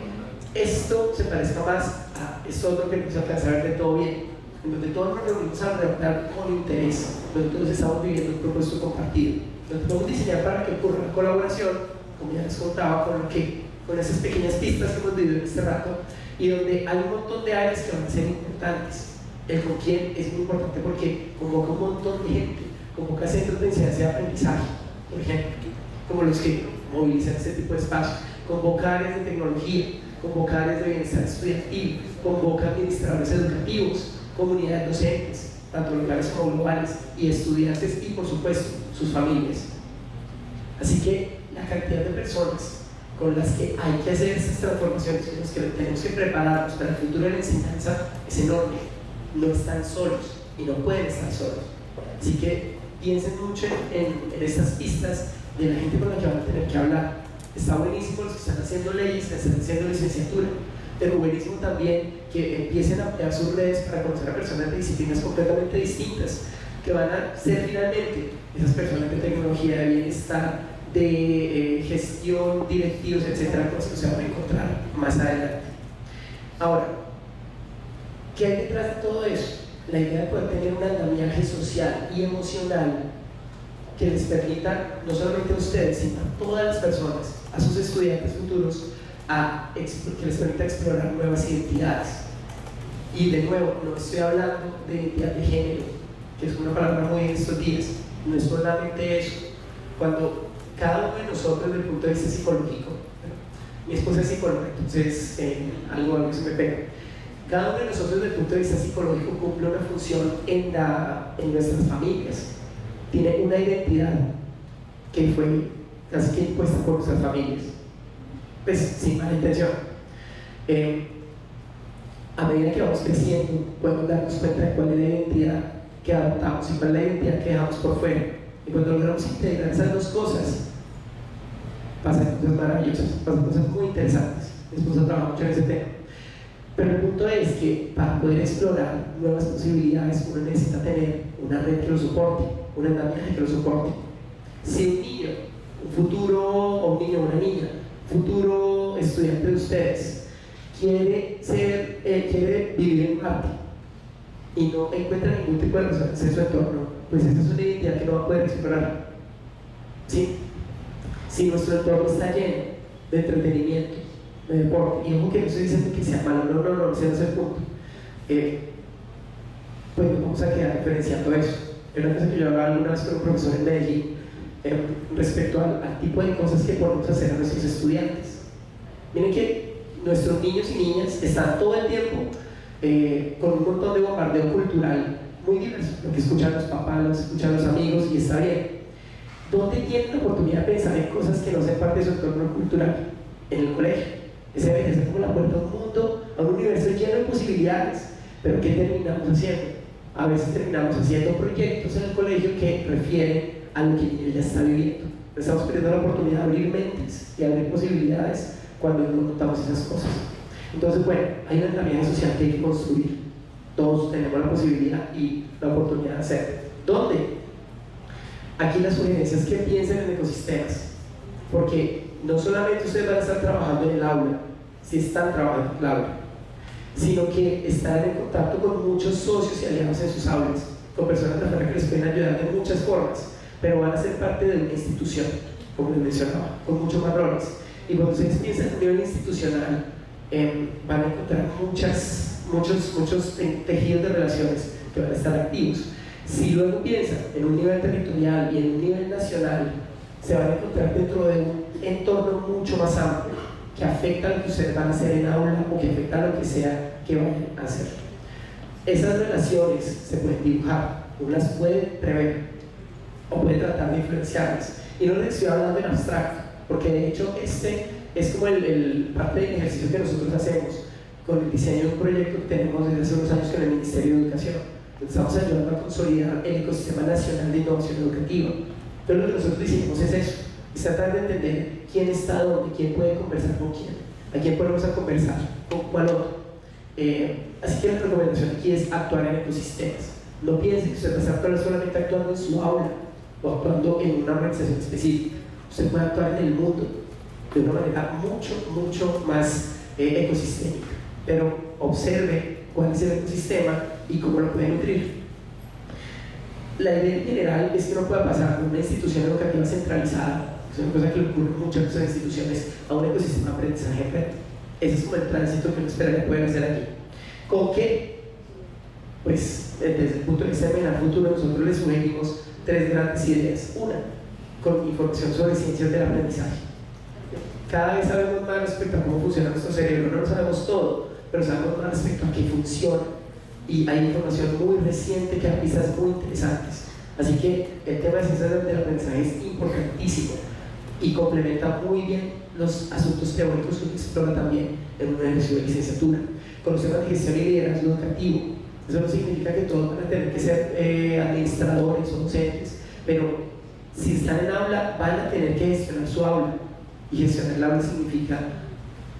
[SPEAKER 4] esto se parezca más a esto otro que nos alcanza a ver de todo bien, en donde todos nos reunimos alrededor con interés, donde todos estamos viviendo un propósito compartido, donde podemos diseñar para que ocurra una colaboración, como ya les contaba, con esas pequeñas pistas que hemos vivido en este rato, y donde hay un montón de áreas que van a ser importantes. El con quién es muy importante porque convoca un montón de gente, convoca centros de enseñanza y aprendizaje, por ejemplo, como los que movilizan este tipo de espacios, convoca áreas de tecnología, convoca áreas de bienestar estudiantil, convoca administradores educativos, comunidades docentes, tanto locales como globales, y estudiantes y por supuesto sus familias. Así que la cantidad de personas con las que hay que hacer estas transformaciones, con las que tenemos que prepararnos para el futuro de la enseñanza es enorme. No están solos y no pueden estar solos. Así que piensen mucho en estas pistas de la gente con la que van a tener que hablar. Está buenísimo los que están haciendo leyes, que están haciendo licenciatura, pero buenísimo también que empiecen a ampliar sus redes para conocer a personas de disciplinas completamente distintas, que van a ser finalmente esas personas de tecnología, de bienestar, de gestión, directivos, etcétera, con los que se van a encontrar más adelante. Ahora, ¿qué hay detrás de todo eso? La idea de poder tener un andamiaje social y emocional que les permita, no solamente a ustedes, sino a todas las personas, a sus estudiantes futuros, que les permita explorar nuevas identidades. Y de nuevo, no estoy hablando de identidad de género, que es una palabra muy en estos días, no es solamente eso. Cuando cada uno de nosotros, desde el punto de vista psicológico, mi esposa es psicóloga, entonces algo se me pega. Cada uno de nosotros, desde el punto de vista psicológico, cumple una función en nuestras familias. Tiene una identidad que fue casi que impuesta por nuestras familias, pues sin mala intención. a medida que vamos creciendo, podemos darnos cuenta de cuál es la identidad que adoptamos y cuál es la identidad que dejamos por fuera. Y cuando logramos integrar esas dos cosas, pasan cosas maravillosas, pasan cosas muy interesantes. Mi esposa trabaja mucho en ese tema. Pero el punto es que para poder explorar nuevas posibilidades, uno necesita tener una red que lo soporte, un andamiaje que lo soporte. Si un niño, un futuro, o un niño o una niña, futuro estudiante de ustedes, quiere vivir en Marte y no encuentra ningún tipo de resonancia en su entorno, pues esa es una identidad que no va a poder explorar. ¿Sí? Si nuestro entorno está lleno de entretenimiento, de deporte, y ojo que no estoy diciendo que sea malo, no, ese no es el punto, pues nos vamos a quedar diferenciando eso. Es una cosa que yo hablaba alguna vez con un profesor en Medellín respecto al tipo de cosas que podemos hacer a nuestros estudiantes. Miren que nuestros niños y niñas están todo el tiempo con un montón de bombardeo cultural muy diverso, lo que escuchan los papás, lo que escuchan los amigos, y está bien. ¿Dónde tienen la oportunidad de pensar en cosas que no sean parte de su entorno cultural? En el colegio. Ese es como la puerta a un mundo, a un universo lleno de posibilidades. Pero ¿qué terminamos haciendo? A veces terminamos haciendo proyectos en el colegio que refieren a lo que el niño ya está viviendo. Estamos perdiendo la oportunidad de abrir mentes y abrir posibilidades cuando no notamos esas cosas. Entonces, bueno, hay una andamiaje social que hay que construir. Todos tenemos la posibilidad y la oportunidad de hacerlo. ¿Dónde? Aquí la sugerencia es que piensen en ecosistemas, porque no solamente ustedes van a estar trabajando en el aula, si están trabajando en el aula, sino que están en contacto con muchos socios y aliados en sus aulas, con personas de afuera que les pueden ayudar de muchas formas, pero van a ser parte de una institución, como les mencionaba, con muchos más roles. Y cuando ustedes piensan en un nivel institucional, van a encontrar muchos tejidos de relaciones que van a estar activos. Si luego piensan en un nivel territorial y en un nivel nacional, se van a encontrar dentro de un entorno mucho más amplio que afecta a lo que ustedes van a hacer en aula o que afecta a lo que sea que vayan a hacer. Esas relaciones se pueden dibujar, uno las puede prever o puede tratar de influenciarlas. Y no les estoy hablando en abstracto, porque de hecho este es como parte del ejercicio que nosotros hacemos con el diseño de un proyecto que tenemos desde hace unos años con el Ministerio de Educación. Estamos ayudando a consolidar el ecosistema nacional de innovación educativa. Pero lo que nosotros hicimos es eso, es tratar de entender quién está dónde, quién puede conversar con quién, a quién podemos conversar, con cuál otro. Así que la recomendación aquí es actuar en ecosistemas. No piensen que usted va a estar solamente actuando en su aula o actuando en una organización específica. Usted puede actuar en el mundo de una manera mucho más ecosistémica. Pero observe cuál es el ecosistema y cómo lo puede nutrir. La idea en general es que no pueda pasar de una institución educativa centralizada, es una cosa que le ocurre mucho a muchas instituciones, a un ecosistema de aprendizaje red. Ese es como el tránsito que uno esperaría poder hacer aquí. ¿Con qué? Pues desde el punto de vista de Mirar Futuro, nosotros les sugerimos 3 grandes ideas. Una, con información sobre ciencias del aprendizaje. Cada vez sabemos más respecto a cómo funciona nuestro cerebro, no lo sabemos todo, pero sabemos más respecto a qué funciona. Y hay información muy reciente que da pistas muy interesantes. Así que el tema de ciencias del aprendizaje es importantísimo y complementa muy bien los asuntos teóricos que uno explora también en una ejercicio de licenciatura. Conocemos la gestión y liderazgo educativo. Eso no significa que todos van a tener que ser administradores o docentes, pero si están en aula van a tener que gestionar su aula, y gestionar el aula significa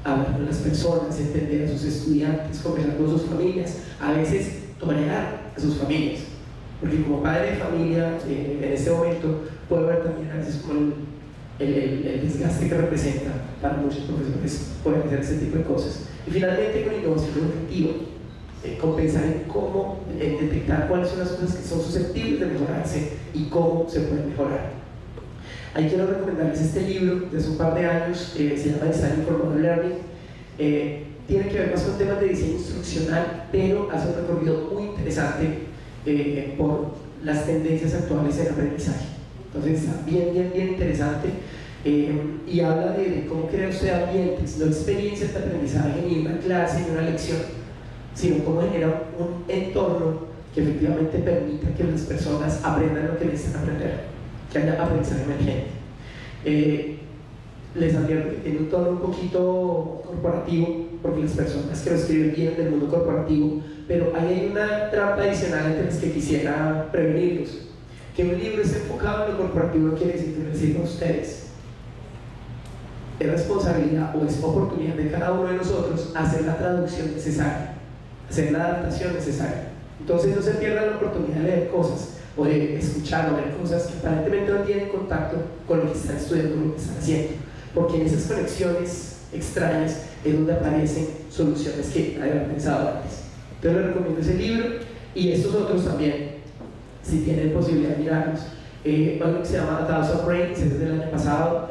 [SPEAKER 4] hablar con las personas, entender a sus estudiantes, conversar con sus familias, a veces tolerar a sus familias, porque como padre de familia en este momento puede haber también a veces como el desgaste que representa para muchos profesores poder hacer ese tipo de cosas. Y finalmente con innovación educativa, con pensar en cómo detectar cuáles son las cosas que son susceptibles de mejorarse y cómo se pueden mejorar. Ahí quiero recomendarles este libro de hace un par de años, se llama Design for Modern Learning. Tiene que ver más con temas de diseño instruccional, pero hace un recorrido muy interesante por las tendencias actuales en aprendizaje. Entonces está bien interesante y habla de cómo crear usted ambientes, no experiencias de aprendizaje ni una clase ni una lección, sino cómo generar un entorno que efectivamente permita que las personas aprendan lo que necesitan aprender, que haya aprendizaje emergente. Les advierto que tiene un tono un poquito corporativo, porque las personas que lo escriben vienen del mundo corporativo, pero ahí hay una trampa adicional entre las que quisiera prevenirlos. Que un libro esté enfocado en lo corporativo no quiere decir que les sirva a ustedes. Es responsabilidad o es oportunidad de cada uno de nosotros hacer la traducción necesaria, hacer la adaptación necesaria. Entonces no se pierdan la oportunidad de leer cosas o de escuchar o ver cosas que aparentemente no tienen contacto con lo que están estudiando, con lo que están haciendo, porque en esas conexiones extrañas es donde aparecen soluciones que nadie había pensado antes. Entonces les recomiendo ese libro y estos otros también, si tienen posibilidad de mirarlos. Algo que se llama A Thousand Brains, es del año pasado,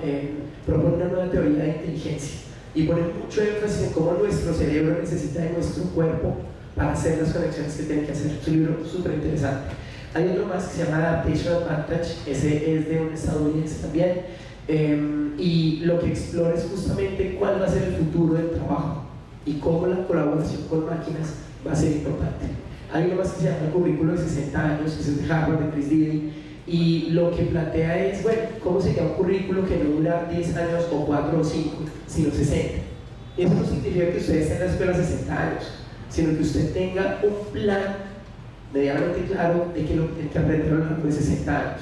[SPEAKER 4] propone una nueva teoría de inteligencia y pone mucho énfasis en cómo nuestro cerebro necesita de nuestro cuerpo para hacer las conexiones que tiene que hacer. Es un libro súper interesante. Hay otro más que se llama Adaptation Advantage, ese es de un estadounidense también, y lo que explora es justamente cuál va a ser el futuro del trabajo y cómo la colaboración con máquinas va a ser importante. Hay uno más que se llama el currículo de 60 años, que es de Harvard, de Chris Dilley, y lo que plantea es, bueno, ¿cómo sería un currículo que no dura 10 años o 4 o 5, sino 60? Y eso no significa que usted esté en la escuela 60 años, sino que usted tenga un plan medianamente claro de que lo que tiene que aprender a lo largo de 60 años.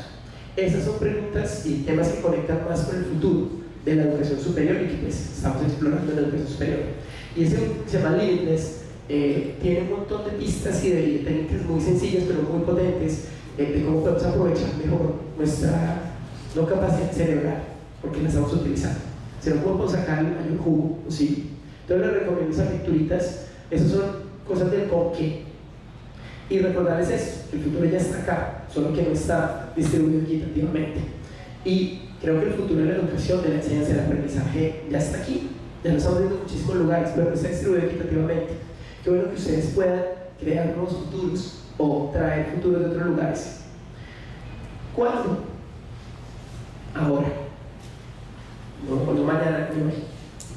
[SPEAKER 4] Esas son preguntas y temas que conectan más con el futuro de la educación superior y que pues estamos explorando en la educación superior. Y ese se llama Limitless, tiene un montón de pistas y de técnicas muy sencillas pero muy potentes de cómo podemos aprovechar mejor nuestra no capacidad cerebral, porque la estamos utilizando, sino cómo podemos sacarle el mayor jugo posible. Entonces les recomiendo esas lecturitas, esas son cosas del con qué. Y recordarles eso, el futuro ya está acá, solo que no está distribuido equitativamente. Y creo que el futuro de la educación, de la enseñanza y del aprendizaje ya está aquí, ya lo estamos viendo en muchísimos lugares, pero no está distribuido equitativamente. Qué bueno que ustedes puedan crear nuevos futuros o traer futuros de otros lugares. ¿Cuándo? Ahora. No mañana, ni hoy.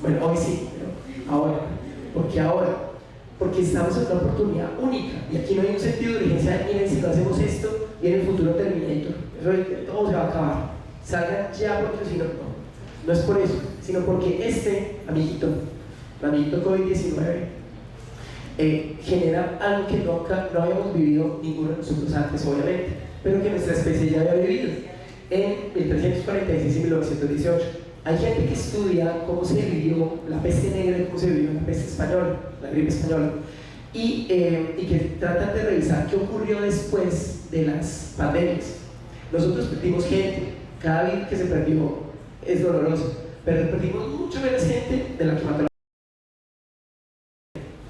[SPEAKER 4] Bueno, hoy sí, pero ahora. ¿Por qué ahora? Porque estamos en una oportunidad única y aquí no hay un sentido de urgencia. Miren, si no hacemos esto y en el futuro Terminator, eso todo se va a acabar. Salgan ya, porque si no, no es por eso, sino porque este amiguito, el amiguito COVID-19, genera algo que nunca no habíamos vivido ninguno de nosotros antes, obviamente, pero que nuestra especie ya había vivido en 1346 y 1918. Hay gente que estudia cómo se vivió la peste negra y cómo se vivió la peste española, la gripe española, y que tratan de revisar qué ocurrió después de las pandemias. Nosotros perdimos gente, cada vida que se perdió es doloroso, pero perdimos mucho menos gente de la que mató.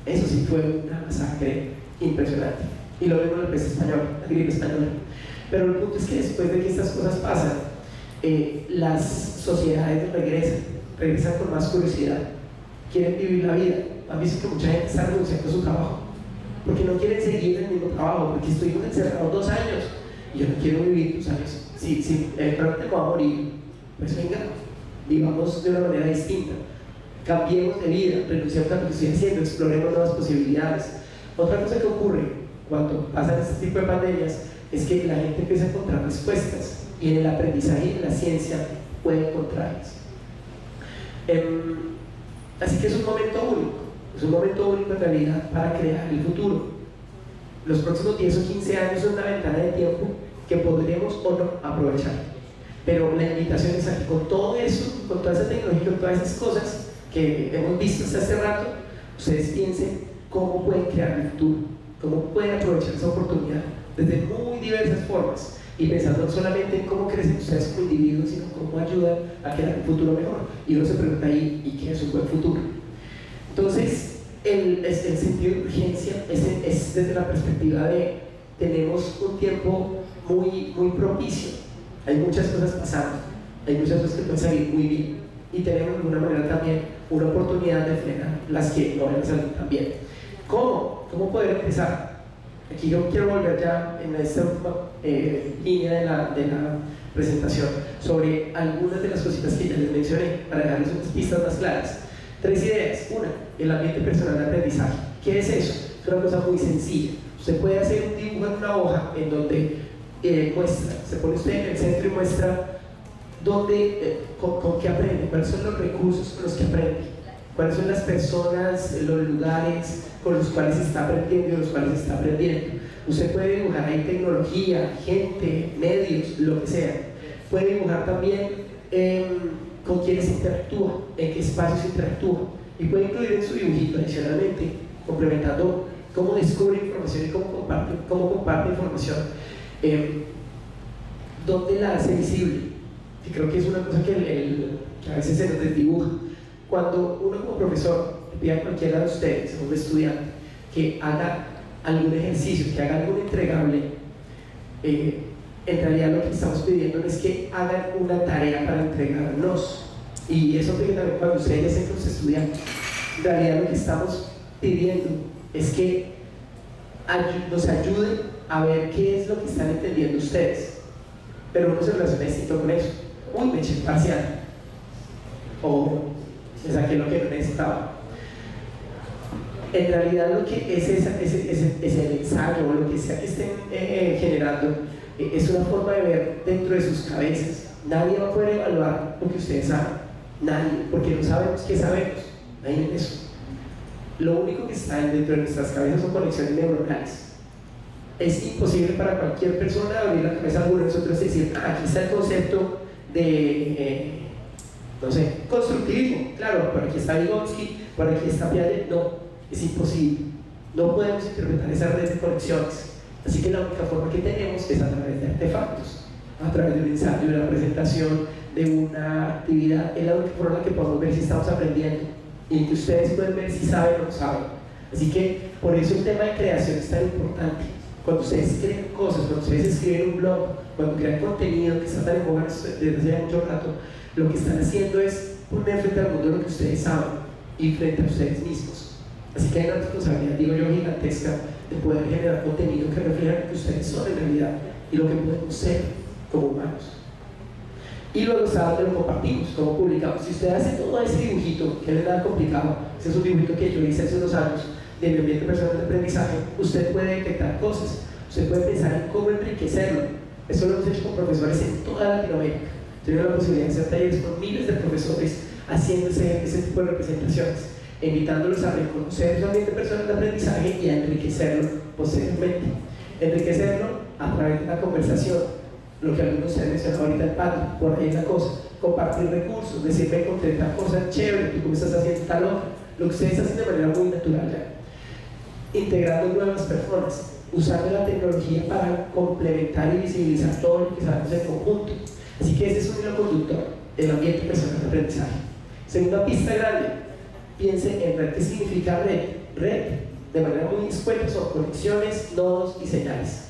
[SPEAKER 4] Eso sí fue una masacre impresionante. Y lo vemos en la peste española, la gripe española. Pero el punto es que después de que estas cosas pasan, las sociedades regresan con más curiosidad, quieren vivir la vida. Han visto que mucha gente está renunciando a su trabajo porque no quieren seguir en el mismo trabajo, porque estuvimos encerrados 2 años y yo no quiero vivir 2 años. Si eventualmente me voy a morir, pues venga, vivamos de una manera distinta, cambiemos de vida, renunciamos a lo que estoy haciendo, exploremos nuevas posibilidades. Otra cosa que ocurre cuando pasan este tipo de pandemias es que la gente empieza a encontrar respuestas y en el aprendizaje y en la ciencia puede encontrarlas. Así que es un momento único en realidad para crear el futuro. Los próximos 10 o 15 años son una ventana de tiempo que podremos o no aprovechar, pero la invitación es a que con todo eso, con toda esa tecnología, con todas esas cosas que hemos visto hasta este rato, ustedes piensen cómo pueden crear el futuro, cómo pueden aprovechar esa oportunidad desde muy diversas formas, y pensando no solamente en cómo crecen ustedes como individuos, sino cómo ayudan a crear un futuro mejor. Y uno se pregunta ahí, ¿y qué es un buen futuro? Entonces, el sentido de urgencia es desde la perspectiva de tenemos un tiempo muy propicio, hay muchas cosas pasando, hay muchas cosas que pueden salir muy bien, y tenemos de alguna manera también una oportunidad de frenar las que no van a salir tan bien. ¿Cómo poder empezar? Aquí yo quiero volver ya en esta última línea de la presentación sobre algunas de las cositas que ya les mencioné para darles unas pistas más claras. 3 ideas. Una, el ambiente personal de aprendizaje. ¿Qué es eso? Es una cosa muy sencilla. Usted puede hacer un dibujo en una hoja en donde muestra, se pone usted en el centro y muestra dónde, con qué aprende, cuáles son los recursos con los que aprende. cuáles son las personas, los lugares con los cuales está aprendiendo y de los cuales está aprendiendo. Usted puede dibujar ahí tecnología, gente, medios, lo que sea. Puede dibujar también con quiénes interactúa, en qué espacios interactúa. Y puede incluir en su dibujito adicionalmente, complementando cómo descubre información y cómo comparte información, dónde la hace visible. Y creo que es una cosa que a veces se nos desdibuja. Cuando uno como profesor le pide a cualquiera de ustedes, a un estudiante, que haga algún ejercicio, que haga algún entregable, en realidad lo que estamos pidiendo es que hagan una tarea para entregarnos. Y eso aplica también cuando ustedes hacen con los estudiantes. En realidad lo que estamos pidiendo es que nos ayuden a ver qué es lo que están entendiendo ustedes. Pero uno se relaciona distinto con eso. Uy, me eché parcial. O me saqué lo que no necesitaba. En realidad lo que es el ensayo o lo que sea que estén generando es una forma de ver dentro de sus cabezas. Nadie va a poder evaluar lo que ustedes saben. Nadie, porque no sabemos qué sabemos. Nadie en eso. Lo único que está dentro de nuestras cabezas son conexiones neuronales. Es imposible para cualquier persona abrir la cabeza a alguno de nosotros y decir, aquí está el concepto de, no sé, constructivismo. Claro, por aquí está Vygotsky, por aquí está Piaget. No, es imposible. No podemos interpretar esa red de conexiones. Así que la única forma que tenemos es a través de artefactos, a través de un ensayo, de una presentación, de una actividad. Es la única forma en la que podemos ver si estamos aprendiendo y que ustedes pueden ver si saben o no saben. Así que por eso el tema de creación es tan importante. Cuando ustedes creen cosas, cuando ustedes escriben un blog, cuando crean contenido que está tan en boga desde hace mucho rato, lo que están haciendo es poner frente al mundo lo que ustedes saben y frente a ustedes mismos. Así que hay una responsabilidad, digo yo, gigantesca de poder generar contenido que refleja lo que ustedes son en realidad y lo que podemos ser como humanos. Y luego está donde lo compartimos, cómo publicamos. Si usted hace todo ese dibujito, que no es nada complicado, ese es un dibujito que yo hice hace unos años de mi ambiente personal de aprendizaje, usted puede detectar cosas, usted puede pensar en cómo enriquecerlo. Eso lo hemos hecho con profesores en toda Latinoamérica. Tengo la posibilidad de hacer talleres con miles de profesores haciendo ese tipo de representaciones, invitándolos a reconocer su ambiente personal de aprendizaje y a enriquecerlo posteriormente. Enriquecerlo a través de la conversación, lo que algunos se han mencionado ahorita, el panel, por ahí es la cosa. Compartir recursos, decir, me encontré tal cosa chévere, tú cómo estás haciendo tal otra, lo que ustedes hacen de manera muy natural ya. Integrando nuevas personas, usando la tecnología para complementar y visibilizar todo lo que sabemos en conjunto. Así que ese es un hilo conductor del ambiente personal de aprendizaje. Segunda pista grande, piense en red. ¿Qué significa red? Red, de manera muy escueta, son conexiones, nodos y señales.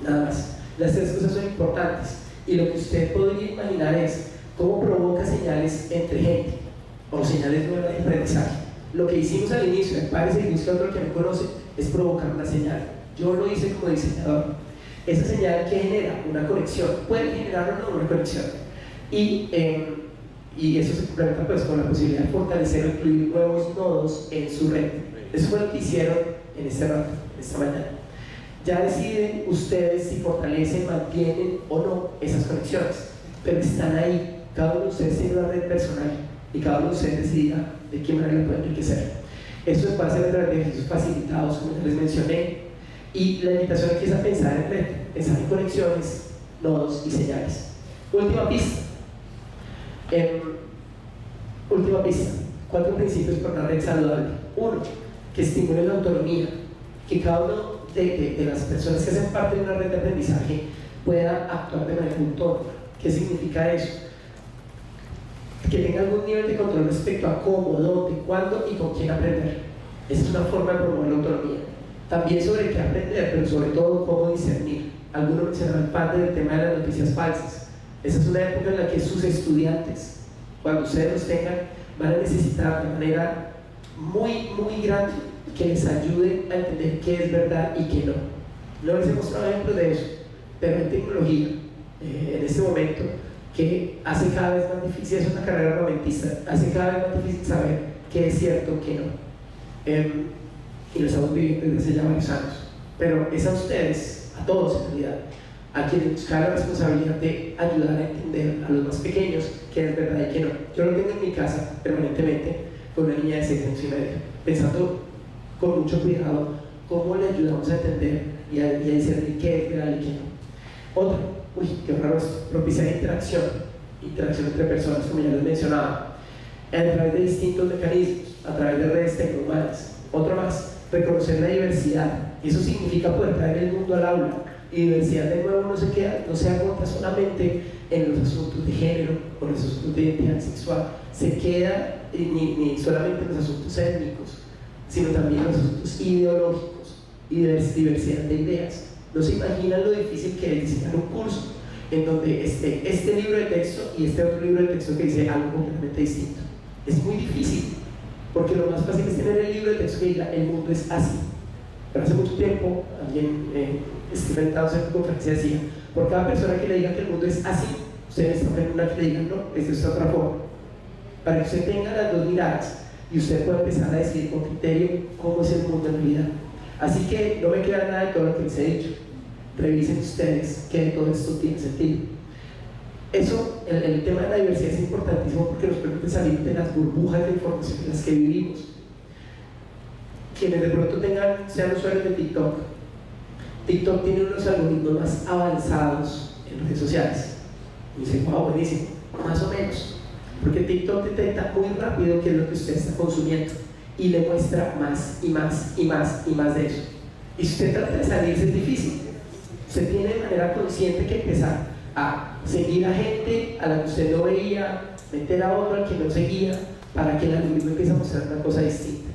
[SPEAKER 4] Nada más. Las tres cosas son importantes. Y lo que usted podría imaginar es cómo provoca señales entre gente o señales nuevas de aprendizaje. Lo que hicimos al inicio, parece que busca otro que me conoce, es provocar una señal. Yo lo hice como diseñador. Esa señal que genera una conexión, puede generar o no una conexión. Y eso se complementa pues con la posibilidad de fortalecer o incluir nuevos nodos en su red. Eso fue lo que hicieron en este rato, esta mañana. Ya deciden ustedes si fortalecen, mantienen o no esas conexiones, pero están ahí. Cada uno de ustedes tiene una red personal y cada uno de ustedes decidirá de qué manera lo puede enriquecer. Esto es base de ejercicios facilitados, como ya les mencioné, y la invitación aquí es a pensar en red, pensar en conexiones, nodos y señales. Última pista. Última pista. 4 principios para una red saludable. 1. Que estimule la autonomía, que cada uno de las personas que hacen parte de una red de aprendizaje pueda actuar de manera autónoma. ¿Qué significa eso? Que tenga algún nivel de control respecto a cómo, dónde, cuándo y con quién aprender. Esa es una forma de promover la autonomía. También sobre qué aprender, pero sobre todo cómo discernir. Algunos mencionaban parte del tema de las noticias falsas. Esa es una época en la que sus estudiantes, cuando ustedes los tengan, van a necesitar de manera muy, muy grande que les ayude a entender qué es verdad y qué no. No les he mostrado ejemplos de eso, pero hay tecnología en este momento que hace cada vez más difícil, es una carrera armamentista, hace cada vez más difícil saber qué es cierto, qué no. Y lo estamos viviendo desde hace ya varios años. Pero es a ustedes, a todos en realidad, a quienes buscar la responsabilidad de ayudar a entender a los más pequeños qué es verdad y qué no. Yo lo tengo en mi casa permanentemente, con una niña de 6 años y medio, pensando con mucho cuidado cómo le ayudamos a entender y a discernir qué es real y qué no. Otro, qué raro esto, propiciar interacción entre personas, como ya les mencionaba, a través de distintos mecanismos, a través de redes tecnohumanas. Otro más, reconocer la diversidad. Eso significa poder traer el mundo al aula. Y diversidad, de nuevo, no se agota solamente en los asuntos de género o en los asuntos de identidad sexual, se queda ni solamente en los asuntos étnicos, sino también en los asuntos ideológicos y de diversidad de ideas. No se imaginan lo difícil que es diseñar un curso en donde este libro de texto y este otro libro de texto que dice algo completamente distinto. Es muy difícil, porque lo más fácil es tener el libro de texto que diga el mundo es así. Pero hace mucho tiempo, alguien Stephen Townsend en su conferencia decía, por cada persona que le diga que el mundo es así, usted necesita una que le diga no, esta es otra forma. Para que usted tenga las dos miradas y usted pueda empezar a decidir con criterio cómo es el mundo en realidad. Así que no me queda nada de todo lo que les he dicho. Revisen ustedes que todo esto tiene sentido. Eso, el tema de la diversidad es importantísimo porque nos permite salir de las burbujas de información en las que vivimos. Quienes de pronto sean usuarios de TikTok, TikTok tiene unos algoritmos más avanzados en redes sociales. Y dicen, wow, buenísimo, más o menos. Porque TikTok detecta muy rápido qué es lo que usted está consumiendo y le muestra más y más y más y más de eso. Y si usted trata de salirse es difícil. Usted tiene de manera consciente que empezar a seguir a gente a la que usted no veía, meter a otro al que no seguía, para que el algoritmo empiece a mostrar una cosa distinta.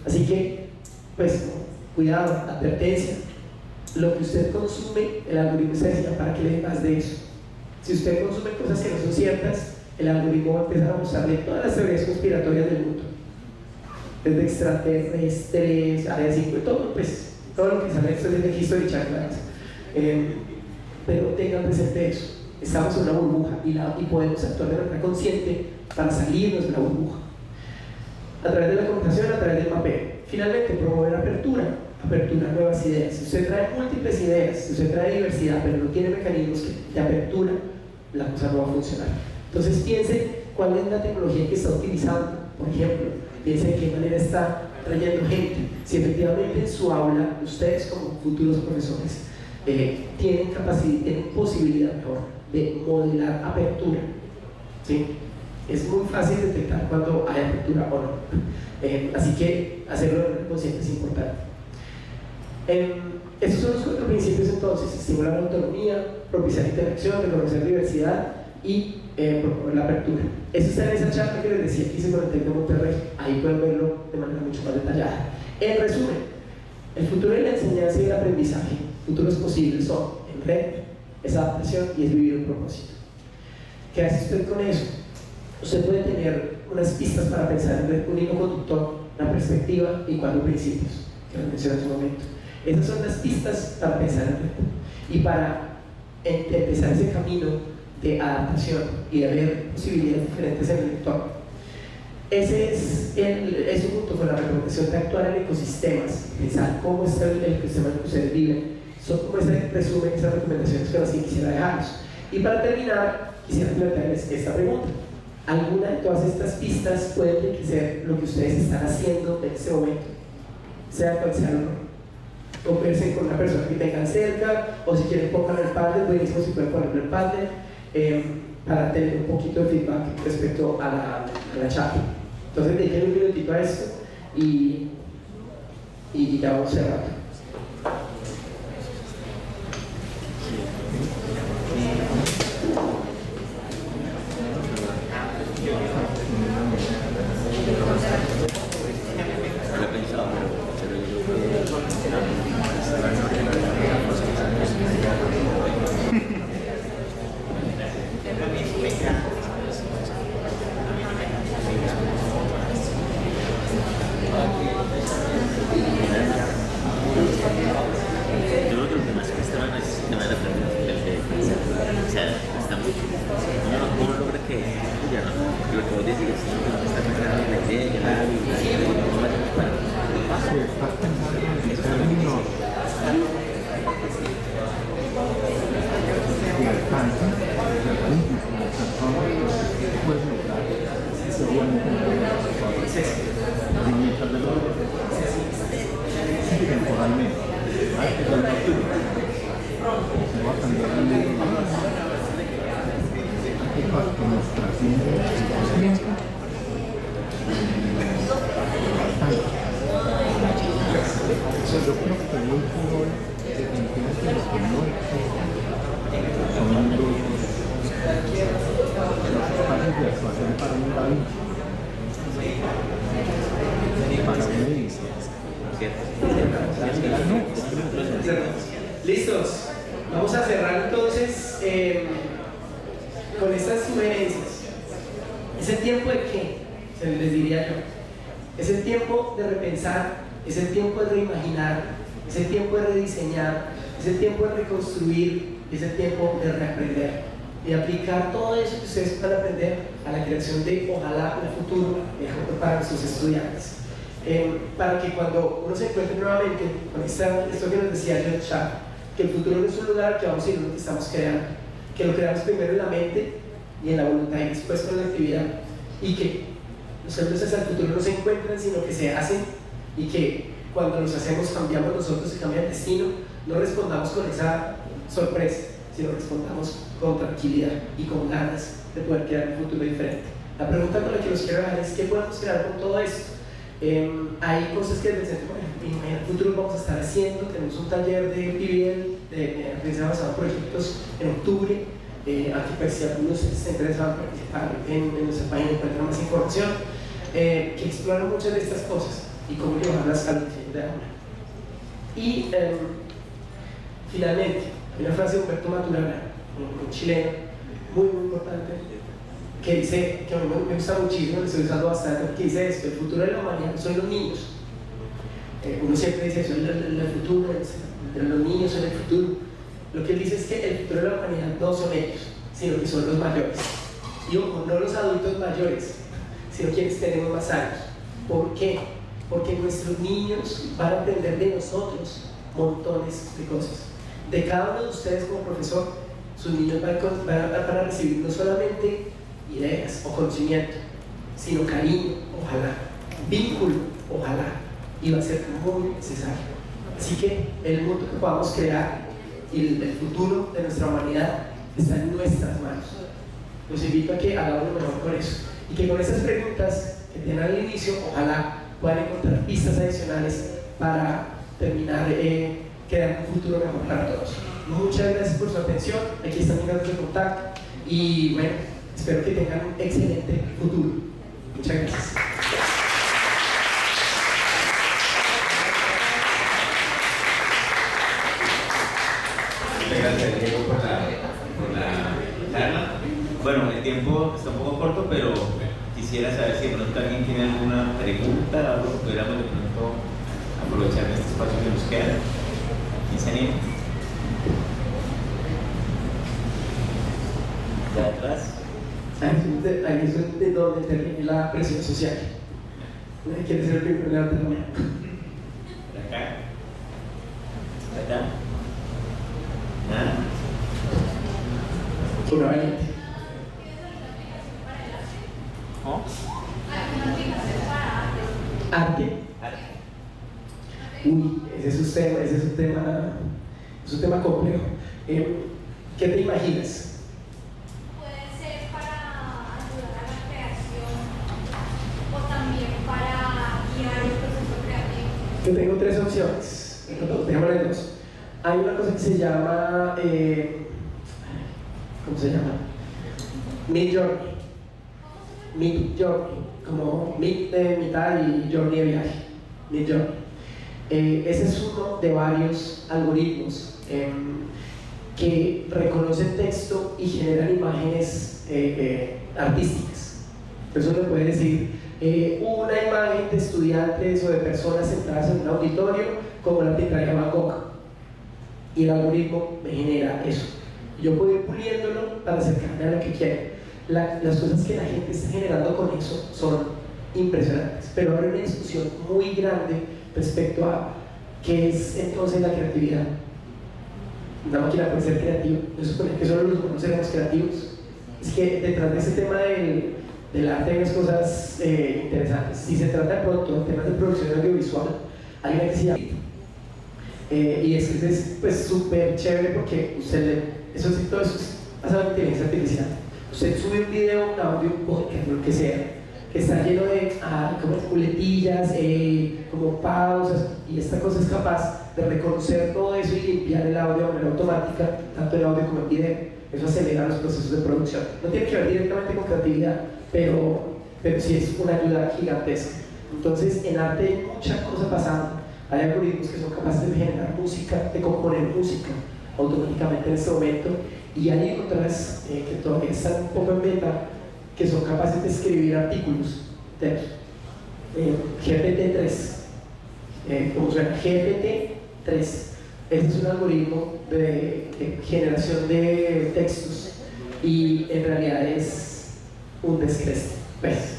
[SPEAKER 4] Así que, pues, cuidado, advertencia. Lo que usted consume, el algoritmo se diseña para que le dé más de eso. Si usted consume cosas que no son ciertas, el algoritmo va a empezar a mostrarle todas las teorías conspiratorias del mundo. Desde extraterrestres, área 5, todo lo que sale esto es de History Channel. Pero tengan presente eso. Estamos en una burbuja y podemos actuar de manera consciente para salirnos de la burbuja. A través de la computación, a través del papel. Finalmente, promover apertura a nuevas ideas. Si usted trae múltiples ideas, si usted trae diversidad, pero no tiene mecanismos de apertura, la cosa no va a funcionar. Entonces piensen cuál es la tecnología que está utilizando. Por ejemplo, piensen de qué manera está trayendo gente. Si efectivamente en su aula, ustedes como futuros profesores, tienen posibilidad mejor de modelar apertura, ¿sí? Es muy fácil detectar cuando hay apertura o no. Así que hacerlo de manera consciente es importante. Estos son los 4 principios entonces: estimular la autonomía, propiciar interacción, reconocer diversidad y promover la apertura. Eso está en esa charla que les decía que hice con el TEC de Monterrey. Ahí pueden verlo de manera mucho más detallada. En resumen, el futuro de la enseñanza y el aprendizaje, futuros posibles son en red, es adaptación y es vivir un propósito. ¿Qué hace usted con eso? Usted puede tener unas pistas para pensar en red, un hilo conductor, una perspectiva y 4 principios que les mencioné hace un momento. Esas son las pistas para pensar en red y para empezar ese camino de adaptación y de ver posibilidades diferentes en el entorno. Ese es junto con la recomendación de actuar en ecosistemas, pensar cómo está el ecosistema en el que ustedes viven. Son como ese resumen, esas recomendaciones que así quisiera dejarlos. Y para terminar, quisiera plantearles esta pregunta: ¿alguna de todas estas pistas puede enriquecer lo que ustedes están haciendo en este momento? Sea cual sea el rol. Conversen con una persona que tengan cerca, o si quieren pongan el Padlet, buenísimo si pueden ponerlo el Padlet, para tener un poquito de feedback respecto a la charla. Entonces dediquen un minutito a esto y ya vamos cerrando.
[SPEAKER 5] Lo he pensado, pero yo creo que lo que más cuesta es el tema de la planificación. O sea, está mucho. Uno logra que ya no, lo que vos decís, uno está pensando en la idea, en el hábito,
[SPEAKER 6] Si estás pensando en el término de alcance, de puntos, de personas, puedes lograr seguramente. haciendo conocimiento bastante. Yo creo que hoy por hoy definitivamente los que no existen son los espacios de actuación para un Da Vinci, para una edición.
[SPEAKER 4] ¿Listos? Vamos a cerrar entonces con estas sugerencias. ¿Es el tiempo de qué? Se les diría yo. Es el tiempo de repensar, es el tiempo de reimaginar, es el tiempo de rediseñar, es el tiempo de reconstruir, es el tiempo de reaprender y aplicar todo eso que ustedes van a aprender a la creación de, ojalá, un futuro mejor para sus estudiantes. Para que cuando uno se encuentre nuevamente con esto que nos decía John Schaff, que el futuro no es un lugar que vamos a ir, lo que estamos creando, que lo creamos primero en la mente y en la voluntad y después con la actividad, y que los cambios hacia el futuro no se encuentran sino que se hacen, y que cuando los hacemos cambiamos nosotros y cambia el destino. No respondamos con esa sorpresa, sino respondamos con tranquilidad y con ganas de poder crear un futuro diferente. La pregunta con la que los quiero dejar es: ¿qué podemos crear con todo esto? Hay cosas que desde en el futuro vamos a estar haciendo. Tenemos un taller de PBL, de aprendizaje basado en proyectos, en octubre. Aquí, pues, si algunos se interesan en participar, en nuestra página encuentran más información, que exploran muchas de estas cosas y cómo llevarlas al diseño de aula. Y finalmente, hay una frase de Humberto Maturana, un chileno muy importante, que dice, que a mí me gusta muchísimo, lo estoy usando bastante, que dice esto: el futuro de la humanidad son los niños. Uno siempre dice eso, el futuro, pero los niños son el futuro. Lo que él dice es que el futuro de la humanidad no son ellos, sino que son los mayores. Y ojo, no los adultos mayores, sino quienes tenemos más años. ¿Por qué? Porque nuestros niños van a aprender de nosotros montones de cosas. De cada uno de ustedes como profesor, sus niños van a recibir no solamente ideas o conocimiento, sino cariño, ojalá, vínculo, ojalá, y va a ser muy necesario. Así que el mundo que podamos crear y el futuro de nuestra humanidad está en nuestras manos. Los invito a que hagamos lo mejor con eso, y que con esas preguntas que tienen al inicio, ojalá puedan encontrar pistas adicionales para terminar creando un futuro mejor para todos. Muchas gracias por su atención. Aquí están mis datos de contacto y bueno, espero que tengan un excelente futuro. Muchas gracias.
[SPEAKER 5] Muchas gracias, Diego, por la charla. Bueno, el tiempo está un poco corto, pero quisiera saber si de pronto alguien tiene alguna pregunta, algo que pudiéramos de pronto aprovechar de este espacio que nos queda. ¿Quién se anima? ¿De atrás?
[SPEAKER 4] Ahí es de donde termina la presión social. Nadie quiere ser el primero en levantar la mano.
[SPEAKER 5] ¿De acá? ¿De allá? ¿Nada?
[SPEAKER 4] Una valiente.
[SPEAKER 5] ¿Oh?
[SPEAKER 4] Arte. Uy, ese es un tema complejo. ¿Qué te imaginas?
[SPEAKER 7] Puede ser para ayudar a la creación o también para guiar el proceso creativo.
[SPEAKER 4] Yo tengo tres opciones. Dejémosle dos. Hay una cosa que se llama, ¿cómo se llama? Mid-Journey. Mid-Journey, como mid de mitad y journey de viaje. Mid-Journey. Ese es uno de varios algoritmos que reconocen texto y generan imágenes artísticas. Eso le puede decir una imagen de estudiantes o de personas sentadas en un auditorio como la pintaría Van Gogh, y el algoritmo me genera eso. Yo puedo ir puliéndolo para acercarme a lo que quiero. Las cosas que la gente está generando con eso son impresionantes, pero hay una discusión muy grande respecto a qué es entonces la creatividad. Una máquina puede ser creativa, no supone que solo los humanos seremos creativos. Es que detrás de ese tema del arte hay unas cosas interesantes. Si se trata de pronto de temas de producción audiovisual, hay una que se llama y es pues súper chévere porque todo eso es basado en inteligencia artificial. Usted sube un video, un audio, un podcast, lo que sea, que está lleno de como muletillas, como pausas, y esta cosa es capaz de reconocer todo eso y limpiar el audio de manera automática, tanto el audio como el video. Eso acelera los procesos de producción. No tiene que ver directamente con creatividad, pero sí es una ayuda gigantesca. Entonces, en arte hay mucha cosa pasando. Hay algoritmos que son capaces de generar música, de componer música automáticamente en este momento, y hay otras que todavía están un poco en beta, que son capaces de escribir artículos. GPT-3, como suena, GPT-3. Este es un algoritmo de generación de textos y en realidad es un descreste. Pues,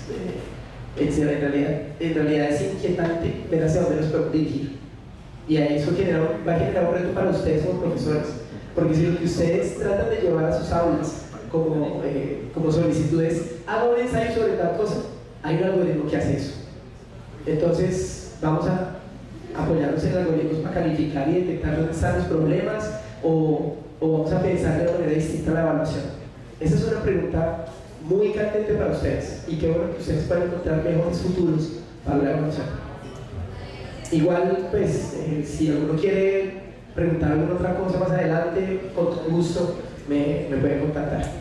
[SPEAKER 4] en realidad es inquietante ver hacia dónde nos podemos dirigir. Y a eso va a generar un reto para ustedes como profesores, porque si lo que ustedes tratan de llevar a sus aulas como solicitudes, haga un ensayo sobre tal cosa, hay un algoritmo que hace eso. Entonces vamos a apoyarnos en algoritmos para calificar y detectar dónde están los problemas, o vamos a pensar de una manera distinta la evaluación. Esa es una pregunta muy candente para ustedes, y qué bueno que ustedes puedan encontrar mejores futuros para la evaluación. Igual, pues, si alguno quiere preguntar alguna otra cosa más adelante, con todo gusto me pueden contactar.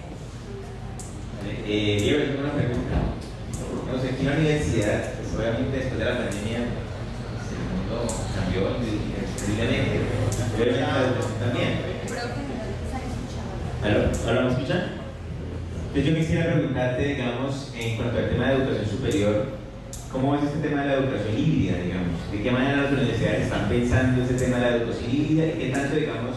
[SPEAKER 5] Diego, yo tengo una pregunta. No sé, aquí en la universidad, pues, obviamente después de la pandemia, el mundo cambió increíblemente. Obviamente la educación también. ¿Ahora me escuchan? Entonces yo quisiera preguntarte, digamos, en cuanto al tema de educación superior, ¿cómo ves este tema de la educación híbrida, digamos? ¿De qué manera las universidades están pensando ese tema de la educación híbrida y qué tanto, digamos,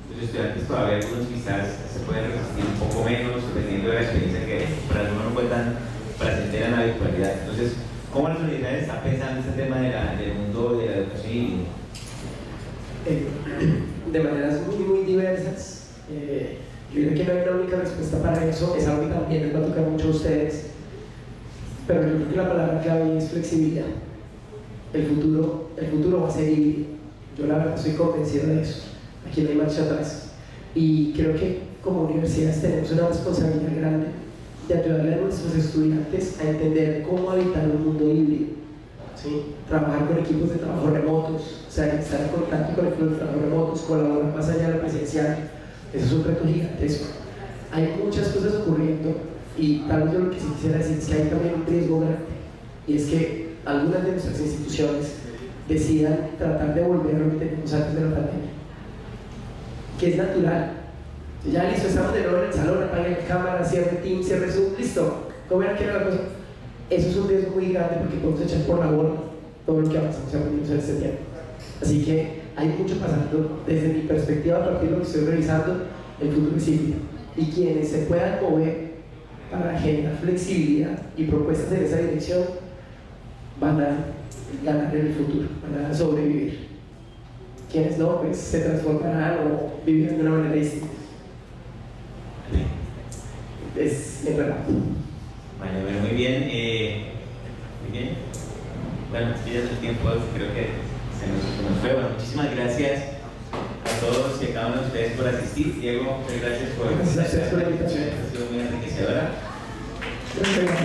[SPEAKER 5] los estudiantes todavía, algunos quizás se pueden resistir un poco menos, dependiendo de la experiencia que para algunos no fue tan placentera en la virtualidad? Entonces, ¿cómo las universidades están pensando este tema del mundo de la educación híbrida?
[SPEAKER 4] De maneras muy diversas. Yo creo que no hay una única respuesta para eso, es algo que también les va a tocar mucho a ustedes, pero yo creo que la palabra clave es flexibilidad. El futuro va a ser híbrido. Yo la verdad estoy convencido de eso. Aquí no hay marcha atrás. Y creo que como universidades tenemos una responsabilidad grande de ayudarle a nuestros estudiantes a entender cómo habitar un mundo híbrido. ¿Sí? Trabajar con equipos de trabajo remotos, o sea, estar en contacto con equipos de trabajo remotos, colaborar más allá de lo presencial. Eso es un reto gigantesco. Hay muchas cosas ocurriendo, y tal vez yo lo que sí quisiera decir es que hay también un riesgo grande, y es que algunas de nuestras instituciones decidan tratar de volver a lo que teníamos antes de la pandemia, que es natural. Ya listo, estamos de nuevo en el salón, apague la cámara, cierre Teams, cierre Zoom, listo. ¿Cómo era que era la cosa? Eso es un riesgo muy grande porque podemos echar por la borda todo lo que avanzamos en este tiempo. Así que hay mucho pasando. Desde mi perspectiva, a partir de lo que estoy revisando, el futuro es híbrido. Y quienes se puedan mover para generar flexibilidad y propuestas en esa dirección van a ganar en el futuro, van a sobrevivir. Quienes no, pues se transformarán o vivirán de una manera distinta. Es el relato.
[SPEAKER 5] Bueno, muy bien. Muy bien. Bueno, ya el tiempo creo que se nos fue. Bueno, muchísimas gracias a todos y a cada uno de ustedes por asistir. Diego, muchas gracias por
[SPEAKER 4] la invitación.
[SPEAKER 5] Ha sido muy enriquecedora.
[SPEAKER 4] Gracias.